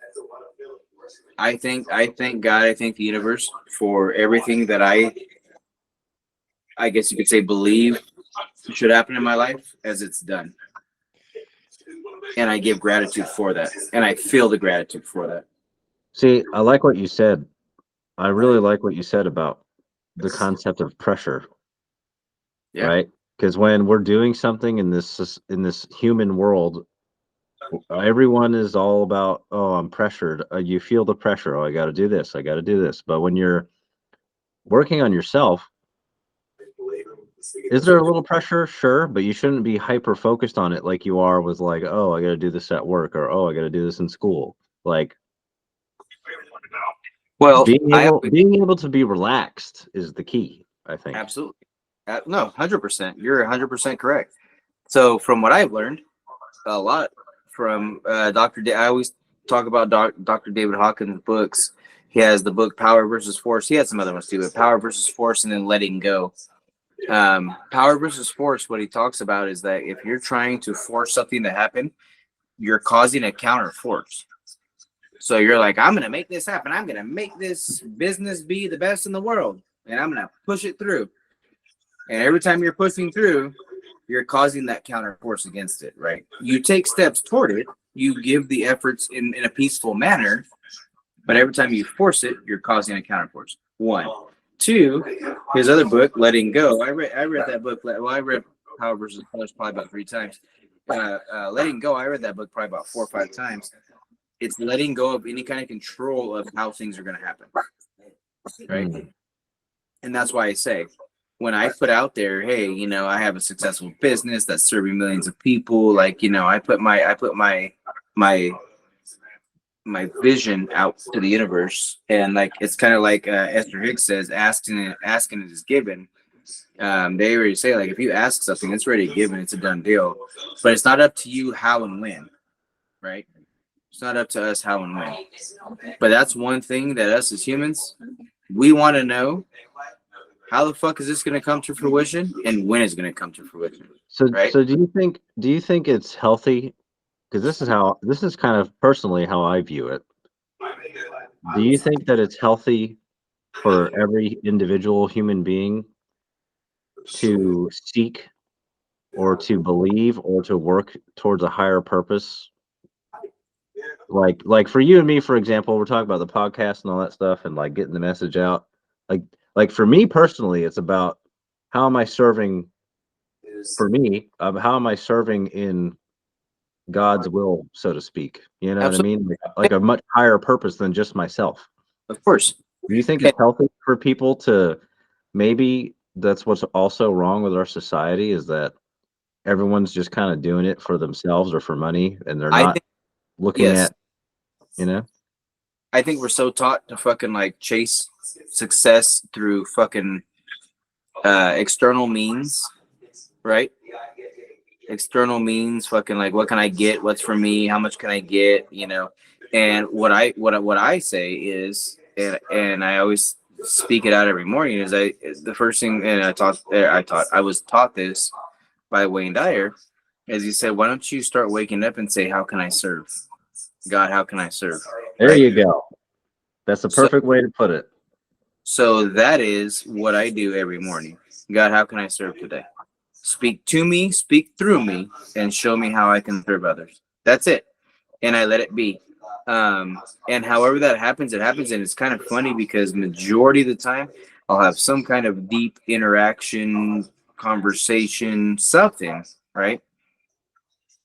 Speaker 1: I thank God, I thank the universe for everything that I guess you could say believe should happen in my life as it's done. And I give gratitude for that. And I feel the gratitude for that.
Speaker 2: See, I like what you said. I really like what you said about the concept of pressure. Yeah. Right? Because when we're doing something in this human world, everyone is all about, oh, I'm pressured. You feel the pressure. Oh, I got to do this. I got to do this. But when you're working on yourself, is there a little pressure? Sure, but you shouldn't be hyper focused on it like you are with like, oh, I got to do this at work, or oh, I got to do this in school. Like, well, being able to be relaxed is the key, I think.
Speaker 1: Absolutely. No, 100%. You're 100% correct. So from what I've learned a lot from I always talk about Dr. David Hawkins' books. He has the book Power versus Force. He had some other ones too, but Power versus Force and then Letting Go. Power versus Force, what he talks about is that if you're trying to force something to happen, you're causing a counter force. So you're like, I'm going to make this happen. I'm going to make this business be the best in the world. And I'm going to push it through. And every time you're pushing through, you're causing that counter force against it, right? You take steps toward it. You give the efforts in a peaceful manner. But every time you force it, you're causing a counter force. 1. 2, his other book, Letting Go. I read that book. Well, I read Power versus Force probably about 3 times. Letting Go, I read that book probably about 4 or 5 times. It's letting go of any kind of control of how things are going to happen, right? And that's why I say, when I put out there, hey, I have a successful business that's serving millions of people. Like, I put my vision out to the universe, and like it's kind of like Esther Hicks says, asking it is given. They already say like if you ask something, it's already given. It's a done deal. But it's not up to you how and when, right? It's not up to us how and when. But that's one thing that us as humans, we want to know. How the fuck is this going to come to fruition, and when is going to come to fruition?
Speaker 2: So,
Speaker 1: right?
Speaker 2: So do you think it's healthy? Because this is kind of personally how I view it. Do you think that it's healthy for every individual human being to seek or to believe or to work towards a higher purpose? Like for you and me, for example, we're talking about the podcast and all that stuff and like getting the message out. Like for me personally, it's about how am I serving for me? How am I serving in God's will, so to speak? You know Absolutely. What I mean? Like a much higher purpose than just myself.
Speaker 1: Of course.
Speaker 2: Do you think it's healthy for people to maybe that's what's also wrong with our society is that everyone's just kind of doing it for themselves or for money and they're not looking at,
Speaker 1: I think we're so taught to fucking like chase success through fucking external means, right? External means, fucking like what can I get? What's for me? How much can I get? And what I say is, and I always speak it out every morning is the first thing, and I was taught this by Wayne Dyer, as he said, why don't you start waking up and say, how can I serve? God, how can I serve?
Speaker 2: There you go. That's the perfect way to put it.
Speaker 1: So that is what I do every morning. God, how can I serve today? Speak to me, speak through me, and show me how I can serve others. That's it. And I let it be. And however that happens, it happens, and it's kind of funny because majority of the time I'll have some kind of deep interaction, conversation, something, right?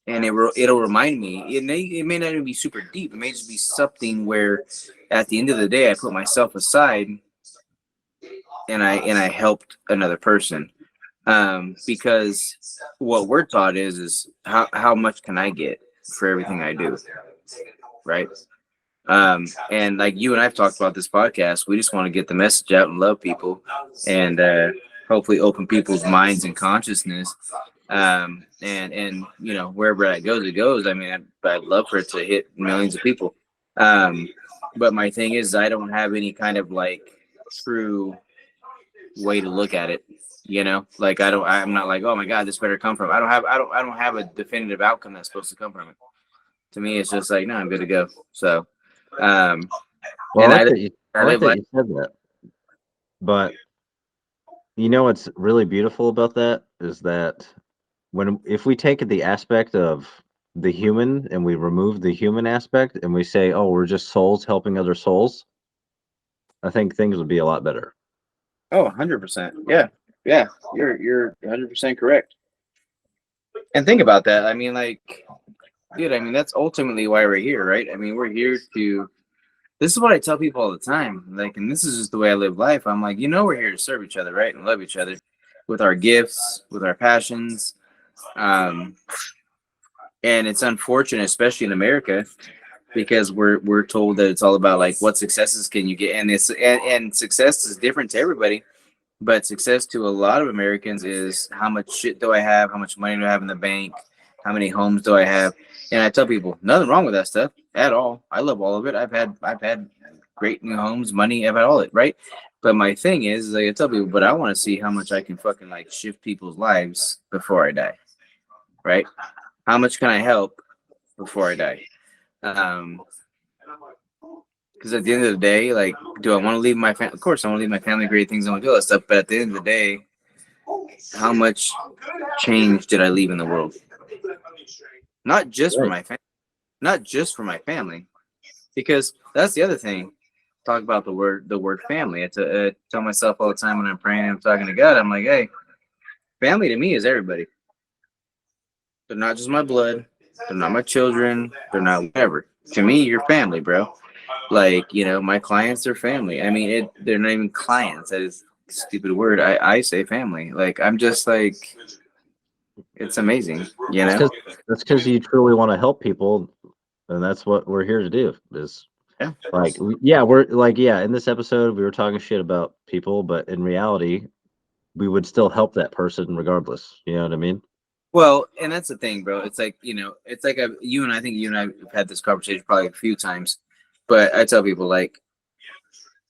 Speaker 1: And it'll remind me. It may not even be super deep. It may just be something where, at the end of the day, I put myself aside and I helped another person. Because what we're taught is how much can I get for everything I do, right? And like you and I've talked about this podcast, we just want to get the message out and love people, and hopefully open people's minds and consciousness. And you know, wherever that goes, it goes. I mean, I'd love for it to hit millions of people. But my thing is, I don't have any kind of like true way to look at it. You know, like I'm not like, oh my God, this better come from. I don't have a definitive outcome that's supposed to come from it. To me, it's just like, no, I'm good to go. So,
Speaker 2: Well,
Speaker 1: and
Speaker 2: I like that you,
Speaker 1: I
Speaker 2: I like
Speaker 1: live
Speaker 2: that
Speaker 1: like,
Speaker 2: you said that. But you know what's really beautiful about that is that if we take the aspect of the human and we remove the human aspect and we say, oh, we're just souls helping other souls, I think things would be a lot better.
Speaker 1: oh, 100%. Yeah. Yeah. You're 100% correct. And think about that. I mean, like, dude, I mean, that's ultimately why we're here, right? I mean, we're here to, this is what I tell people all the time. Like, and this is just the way I live life. I'm like, you know, we're here to serve each other, right? And love each other with our gifts, with our passions. And it's unfortunate, especially in America, because we're told that it's all about like what successes can you get, and and success is different to everybody. But success to a lot of Americans is how much shit do I have, how much money do I have in the bank, how many homes do I have, and I tell people nothing wrong with that stuff at all. I love all of it. I've had great new homes, money, I've had all it, right? But my thing is like I tell people, but I want to see how much I can fucking like shift people's lives before I die, right? How much can I help before I die? Because at the end of the day, like, do I want to leave my family? Of course, I want to leave my family great things. I want to do all that stuff. But at the end of the day, how much change did I leave in the world? Not just for my family, not just for my family, because that's the other thing. Talk about the word family. I tell myself all the time when I'm praying and I'm talking to God. I'm like, hey, family to me is everybody. They're not just my blood. They're not my children. They're not whatever. To me, you're family, bro. Like, you know, my clients are family. I mean, they're not even clients. That is a stupid word. I say family. Like, I'm just like, it's amazing, you know?
Speaker 2: That's because you truly want to help people, and that's what we're here to do. Is like, we're like, in this episode we were talking shit about people, but in reality, we would still help that person regardless. You know what I mean?
Speaker 1: Well, and that's the thing, bro. It's like, you know, it's like I think you and I have had this conversation probably a few times, but I tell people, like,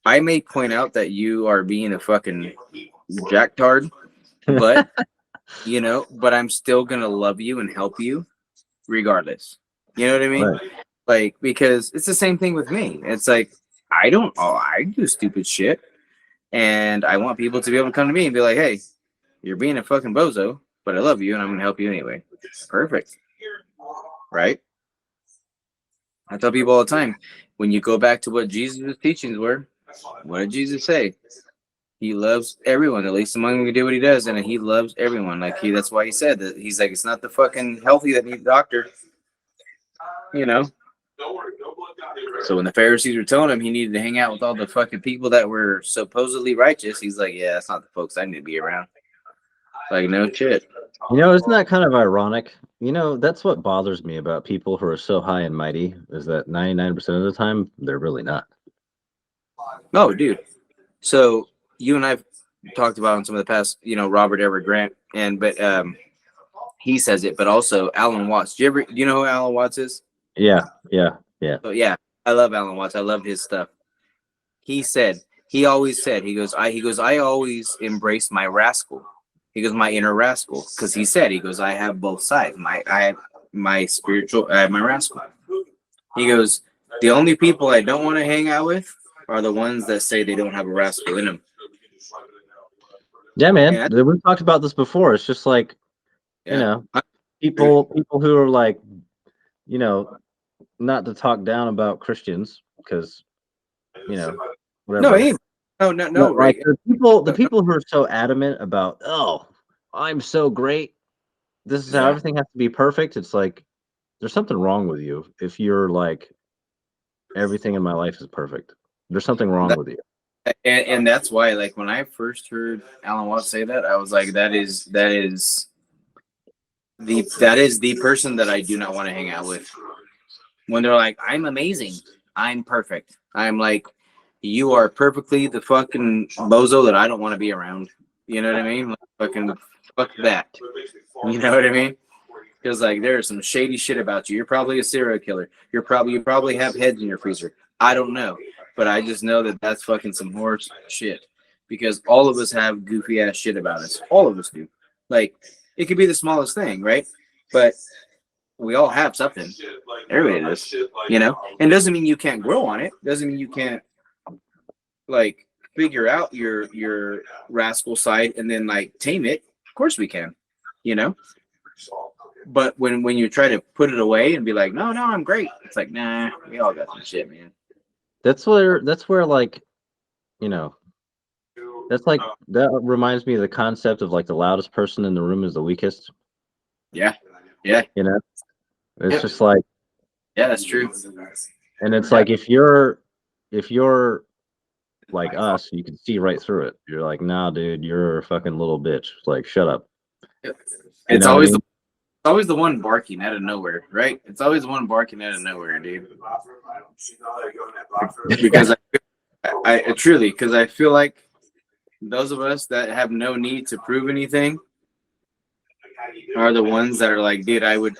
Speaker 1: I may point out that you are being a fucking jacktard, but, you know, but I'm still going to love you and help you regardless. You know what I mean?
Speaker 2: Right.
Speaker 1: Like, because it's the same thing with me. It's like, I do stupid shit. And I want people to be able to come to me and be like, hey, you're being a fucking bozo, but I love you and I'm going to help you anyway. Perfect. Right? I tell people all the time, when you go back to what Jesus' teachings were, what did Jesus say? He loves everyone, at least among them, to do what he does, and he loves everyone. Like that's why he said that. He's like, it's not the fucking healthy that need a doctor, you know. So when the Pharisees were telling him he needed to hang out with all the fucking people that were supposedly righteous, he's like, yeah, that's not the folks I need to be around. Like, no shit.
Speaker 2: You know, isn't that kind of ironic? You know, that's what bothers me about people who are so high and mighty is that 99% of the time they're really not.
Speaker 1: Oh, dude. So you and I've talked about in some of the past, you know, Robert Everett Grant, but he says it, but also Alan Watts. Do you know who Alan Watts is?
Speaker 2: Yeah.
Speaker 1: So yeah, I love Alan Watts. I love his stuff. He always said, he goes, I always embrace my rascal. He goes, my inner rascal. Because he goes, I have both sides. I have my spiritual, I have my rascal. He goes, the only people I don't want to hang out with are the ones that say they don't have a rascal in them.
Speaker 2: Yeah, man. We've talked about this before. It's just like, you know, people who are like, you know, not to talk down about Christians because whatever.
Speaker 1: No,
Speaker 2: But,
Speaker 1: right?
Speaker 2: like the people who are so adamant about, oh, I'm so great. This is how
Speaker 1: Yeah.
Speaker 2: everything has to be perfect. It's like there's something wrong with you if you're like everything in my life is perfect. There's something wrong with you.
Speaker 1: And that's why, like, when I first heard Alan Watts say that, I was like, that is the person that I do not want to hang out with. When they're like, I'm amazing, I'm perfect, I'm like, you are perfectly the fucking bozo that I don't want to be around. You know what I mean? Like, fucking fuck that. You know what I mean? Because like there's some shady shit about you. You're probably a serial killer. You probably have heads in your freezer. I don't know, but I just know that that's fucking some horse shit. Because all of us have goofy ass shit about us. All of us do. Like it could be the smallest thing, right? But we all have something. Everybody does, you know. And doesn't mean you can't grow on it. Doesn't mean you can't like figure out your rascal side and then like tame it. Of course we can, you know. But when you try to put it away and be like, no, I'm great. It's like, nah, we all got some shit, man.
Speaker 2: That's where like, that's like that reminds me of the concept of like the loudest person in the room is the weakest.
Speaker 1: Yeah.
Speaker 2: It's just like,
Speaker 1: Yeah, that's true.
Speaker 2: and it's like if you're like us, you can see right through it. You're like, nah, dude, you're a fucking little bitch. Like, shut up.
Speaker 1: It's always the one barking out of nowhere, right? It's always the one barking out of nowhere, dude. Because I truly, because I feel like those of us that have no need to prove anything are the ones that are like, dude, I would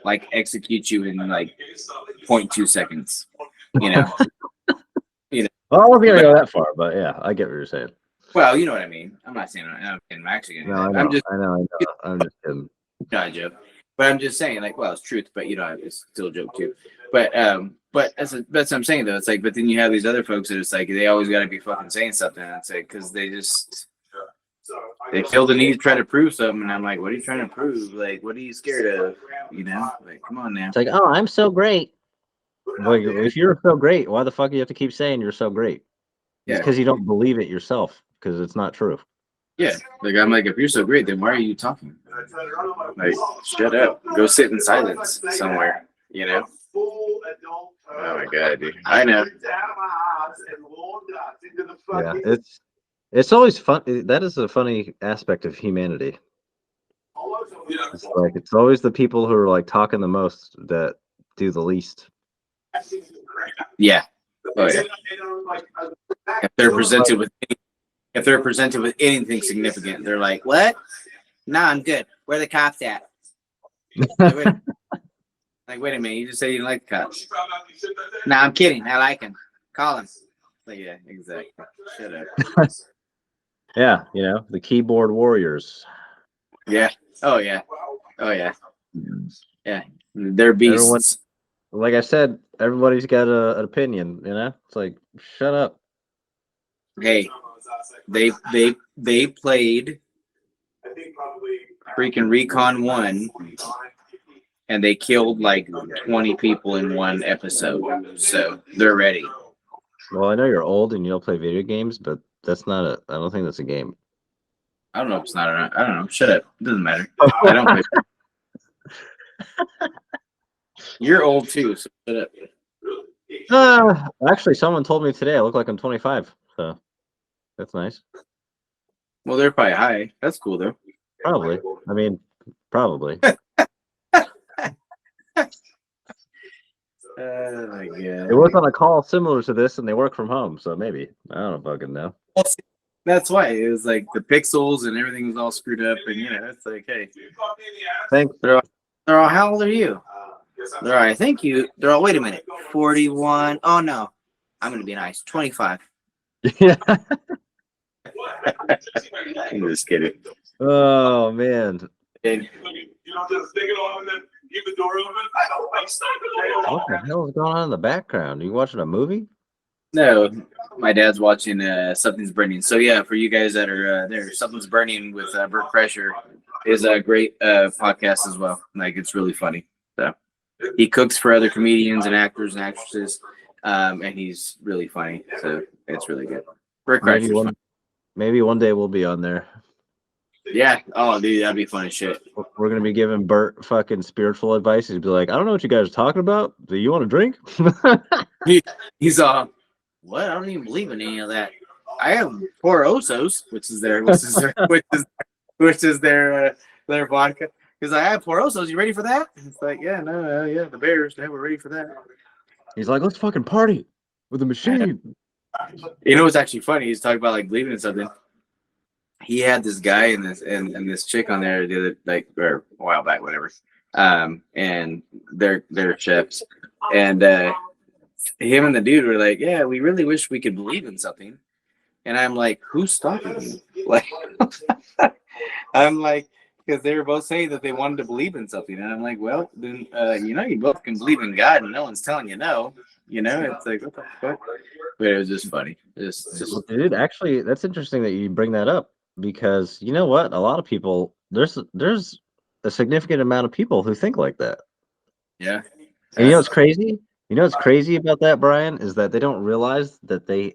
Speaker 1: like execute you in like 0.2 seconds. You know.
Speaker 2: Well, I wasn't gonna go that far, but yeah, I get what you're saying.
Speaker 1: Well, you know what I mean. I'm not saying I'm actually gonna.
Speaker 2: No, I know. I'm just kidding.
Speaker 1: Not a joke, but I'm just saying, like, well, it's truth, but you know, it's still a joke too. But that's what I'm saying though. It's like, but then you have these other folks that it's like they always got to be fucking saying something. And it's like because they feel the need to try to prove something, and I'm like, what are you trying to prove? Like, what are you scared of? You know, like, come on now.
Speaker 2: It's like, oh, I'm so great. Well, if you're so great, why the fuck do you have to keep saying you're so great? It's because you don't believe it yourself, because it's not true.
Speaker 1: Yeah, like I'm like, if you're so great, then why are you talking? Like, shut up. Go sit in silence somewhere. You know. Oh my god, dude. I know.
Speaker 2: Yeah, it's always fun. That is a funny aspect of humanity. It's like it's always the people who are like talking the most that do the least.
Speaker 1: Yeah. Oh yeah. If they're presented with anything significant, they're like, "What? Nah, I'm good. Where the cops at?" Like, wait a minute, you just said you didn't like the cops. Nah, I'm kidding. I like him. Call him. Like, yeah, exactly. Shut up.
Speaker 2: Yeah, the keyboard warriors.
Speaker 1: Yeah. Oh yeah. Oh yeah. Yeah. They're beasts.
Speaker 2: Everyone, like I said, everybody's got an opinion. It's like, shut up.
Speaker 1: Hey, they played freaking Recon 1 and they killed like 20 people in one episode. So they're ready.
Speaker 2: Well, I know you're old and you don't play video games, but that's not I don't think that's a game.
Speaker 1: I don't know if it's not or not. I don't know. Shut up. It doesn't matter. I don't play. You're old too, so shut up.
Speaker 2: Actually, someone told me today I look like I'm 25, so that's nice.
Speaker 1: Well, they're probably high. That's cool though.
Speaker 2: Probably. I mean, probably.
Speaker 1: Oh my god.
Speaker 2: It was on a call similar to this, and they work from home, so maybe I don't fucking know.
Speaker 1: That's why it was like the pixels and everything was all screwed up, and it's like, hey,
Speaker 2: Thanks.
Speaker 1: they're all. How old are you? They're all. I think you. They're all. Wait a minute. 41. Oh no, I'm gonna be nice. 25.
Speaker 2: Yeah.
Speaker 1: I'm just kidding.
Speaker 2: Oh man.
Speaker 1: And
Speaker 3: Keep the door open.
Speaker 2: What the hell is going on in the background? Are you watching a movie?
Speaker 1: no, my dad's watching Something's Burning. So yeah, for you guys that are there, Something's Burning with Bert Kreischer is a great podcast as well. Like it's really funny. So he cooks for other comedians and actors and actresses, and he's really funny. So it's really good. Bert
Speaker 2: Maybe
Speaker 1: Kreischer's fun.
Speaker 2: maybe one day we'll be on there.
Speaker 1: Yeah. Oh, dude, that'd be fun as shit.
Speaker 2: We're gonna be giving Bert fucking spiritual advice. He'd be like, I don't know what you guys are talking about. Do you want to drink?
Speaker 1: He's what? I don't even believe in any of that. I have Four Osos, which is their their vodka. Because I have Four Osos. You ready for that? It's like, yeah, no, yeah, the Bears, yeah, we're ready for that.
Speaker 2: He's like, let's fucking party with the machine.
Speaker 1: You know what's actually funny? He's talking about like believing in something. He had this guy and this chick on there the other like or a while back, whatever. And they're chefs. And him and the dude were like, yeah, we really wish we could believe in something. And I'm like, who's stopping you? Like, I'm like, because they were both saying that they wanted to believe in something. And I'm like, well, then, you both can believe in God and no one's telling you no. It's like, what the fuck? But it was just funny.
Speaker 2: Well, dude, actually, that's interesting that you bring that up because you know what? A lot of people, there's a significant amount of people who think like that.
Speaker 1: Yeah.
Speaker 2: And you know what's crazy? You know what's crazy about that, Brian, is that they don't realize that they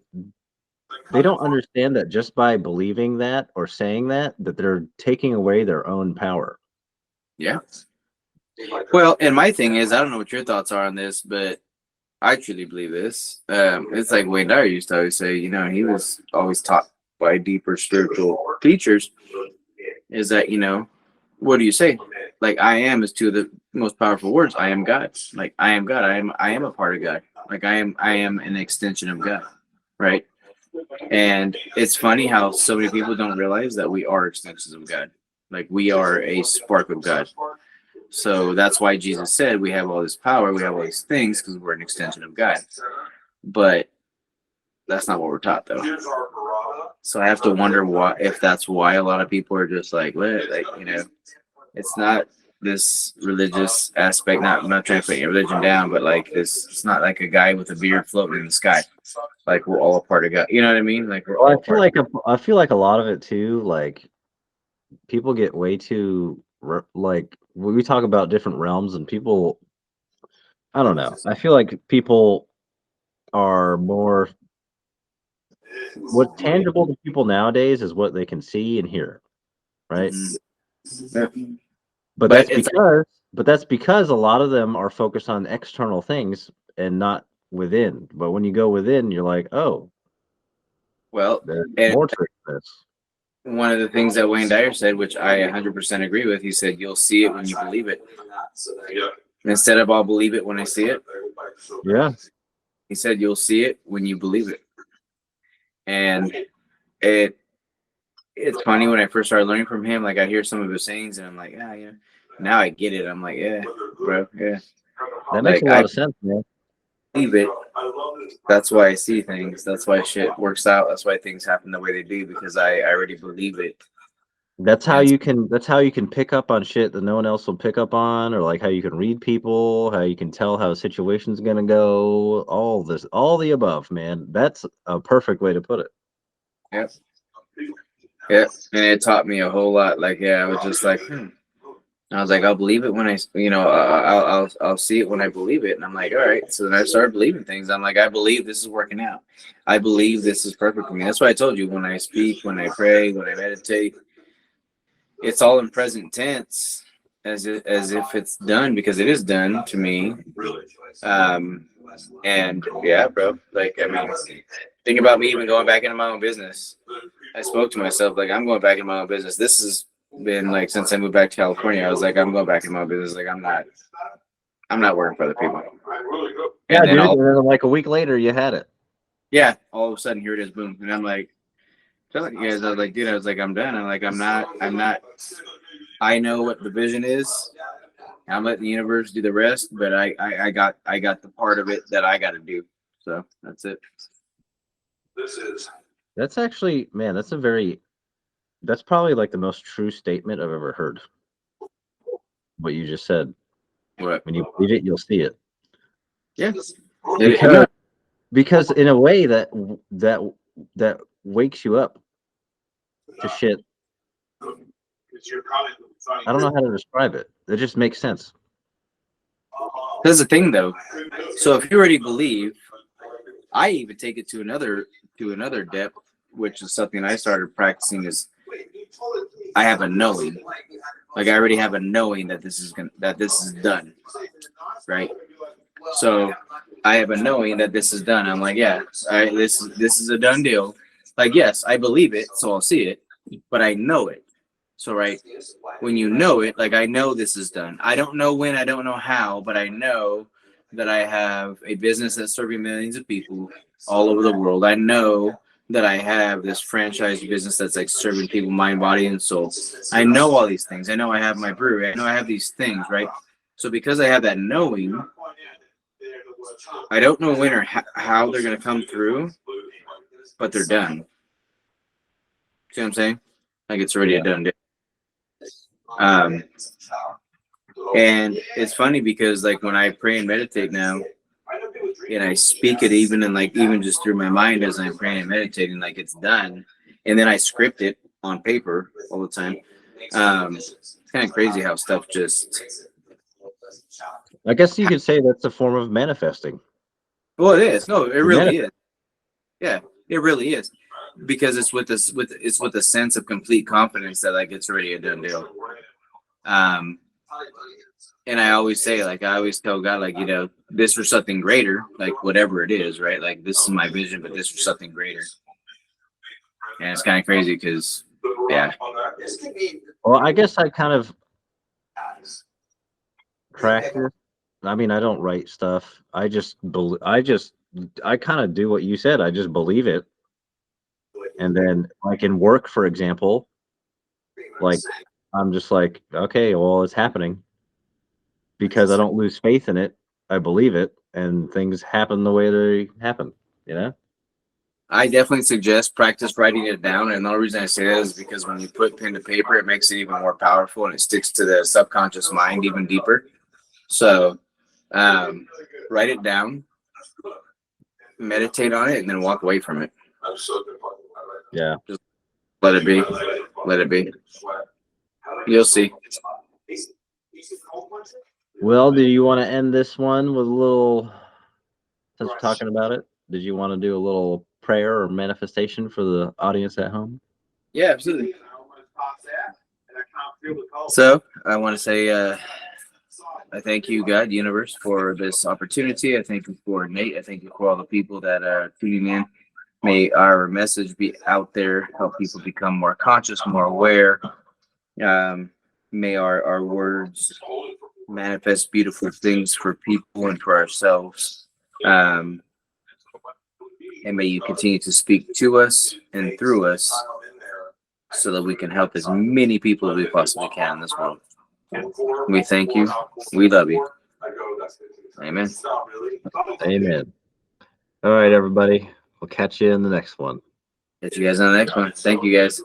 Speaker 2: don't understand that just by believing that or saying that they're taking away their own power.
Speaker 1: Yeah. Well, and my thing is, I don't know what your thoughts are on this, but I truly believe this. It's like Wayne Dyer used to always say, he was always taught by deeper spiritual teachers, is that, what do you say? Like, I am is two of the most powerful words. I am God. Like, I am God. I am a part of God. Like, I am an extension of God. Right. And it's funny how so many people don't realize that we are extensions of God. Like, we are a spark of God. So that's why Jesus said we have all this power, we have all these things, because we're an extension of God. But that's not what we're taught, though. So I have to wonder if that's why a lot of people are just like, what? Like, it's not this religious aspect. I'm not trying to put your religion down, but like this, it's not like a guy with a beard floating in the sky. Like, we're all a part of God. You know what I mean? Like, we're all.
Speaker 2: I feel like a lot of it too. Like, people get way too like when we talk about different realms and people. I don't know. I feel like people are more. What's tangible to people nowadays is what they can see and hear, right?
Speaker 1: Mm-hmm.
Speaker 2: But that's because a lot of them are focused on external things and not within. But when you go within, you're like, oh,
Speaker 1: well,
Speaker 2: there's
Speaker 1: and
Speaker 2: more to this.
Speaker 1: one of the things that Wayne Dyer said, which I 100% agree with, he said, "You'll see it when you believe it." Instead of "I'll believe it when I see it,"
Speaker 2: Yeah.
Speaker 1: he said, "You'll see it when you believe it." And it's funny when I first started learning from him. Like, I hear some of his sayings, and I'm like, yeah. Now I get it. I'm like, yeah, bro, yeah.
Speaker 2: That makes a lot of sense, man.
Speaker 1: Believe it. That's why I see things. That's why shit works out. That's why things happen the way they do, because I already believe it.
Speaker 2: That's how you can pick up on shit that no one else will pick up on, or like how you can read people, how you can tell how a situation's gonna go, all the above, man. That's a perfect way to put it.
Speaker 1: Yep. Yep. And it taught me a whole lot. Like, I was just like, I was like, I'll believe it when I'll see it when I believe it. And I'm like, all right. So then I started believing things. I'm like, I believe this is working out. I believe this is perfect for me. That's why I told you, when I speak, when I pray, when I meditate, it's all in present tense, as if it's done, because it is done to me. And yeah, bro, like, I mean, think about me even going back into my own business. I spoke to myself, like, I'm going back into my own business. This has been like, since I moved back to California, I was like, I'm going back into my business. Like, I'm not working for other people.
Speaker 2: Yeah, dude. And then like a week later, you had it.
Speaker 1: Yeah, all of a sudden, here it is, boom. And I'm like, telling you guys, I was like, dude, I'm done. I'm like, I'm not. I know what the vision is. I'm letting the universe do the rest, but I got the part of it that I got to do. So that's it.
Speaker 2: That's actually, man, that's probably like the most true statement I've ever heard. What you just said.
Speaker 1: What?
Speaker 2: When you believe it, you'll see it.
Speaker 1: Yeah.
Speaker 2: Because in a way that wakes you up to shit. I don't know how to describe it. It just makes sense.
Speaker 1: That's the thing though. So if you already believe, I even take it to another depth, which is something I started practicing is I have a knowing. Like I already have a knowing that this is done. Right? So I have a knowing that this is done. I'm like, yeah, this is a done deal. Like, yes, I believe it, so I'll see it, but I know it. So right, when you know it, like I know this is done. I don't know when, I don't know how, but I know that I have a business that's serving millions of people all over the world. I know that I have this franchise business that's like serving people mind, body, and soul. I know all these things. I know I have my brewery. I know I have these things, right? So because I have that knowing, I don't know when or how they're going to come through, but they're done. See what I'm saying? Like it's already a done deal. And it's funny because like when I pray and meditate now, and I speak it even just through my mind as I'm praying and meditating, like it's done, and then I script it on paper all the time. It's kind of crazy how stuff just.
Speaker 2: I guess you could say that's a form of manifesting.
Speaker 1: Well, it is. No, it really is. Yeah, it really is, because it's with a sense of complete confidence that like it's already a done deal. And I always say, like, I always tell God, like, you know, this for something greater, like whatever it is, right? Like this is my vision, but this for something greater. And it's kind of crazy because, yeah.
Speaker 2: Well, I guess I kind of practice. I mean, I don't write stuff. I kind of do what you said. I just believe it. And then like in work, for example, like I'm just like, okay, well, it's happening because I don't lose faith in it. I believe it, and things happen the way they happen, you know?
Speaker 1: I definitely suggest practice writing it down. And the only reason I say that is because when you put pen to paper, it makes it even more powerful and it sticks to the subconscious mind even deeper. So write it down, meditate on it, and then walk away from it.
Speaker 2: Yeah.
Speaker 1: Just let it be. Let it be. You'll see.
Speaker 2: Well, do you want to end this one with a little, since we're talking about it, did you want to do a little prayer or manifestation for the audience at home?
Speaker 1: Yeah, absolutely. So I want to say I thank you, God, universe, for this opportunity. I thank you for Nate. I thank you for all the people that are tuning in. May our message be out there, help people become more conscious, more aware. May our words manifest beautiful things for people and for ourselves. And may you continue to speak to us and through us so that we can help as many people as we possibly can in this world. We thank you. We love you. Amen.
Speaker 2: Amen. All right, everybody. We'll catch you in the next one.
Speaker 1: Catch you guys on the next one. Thank you, guys.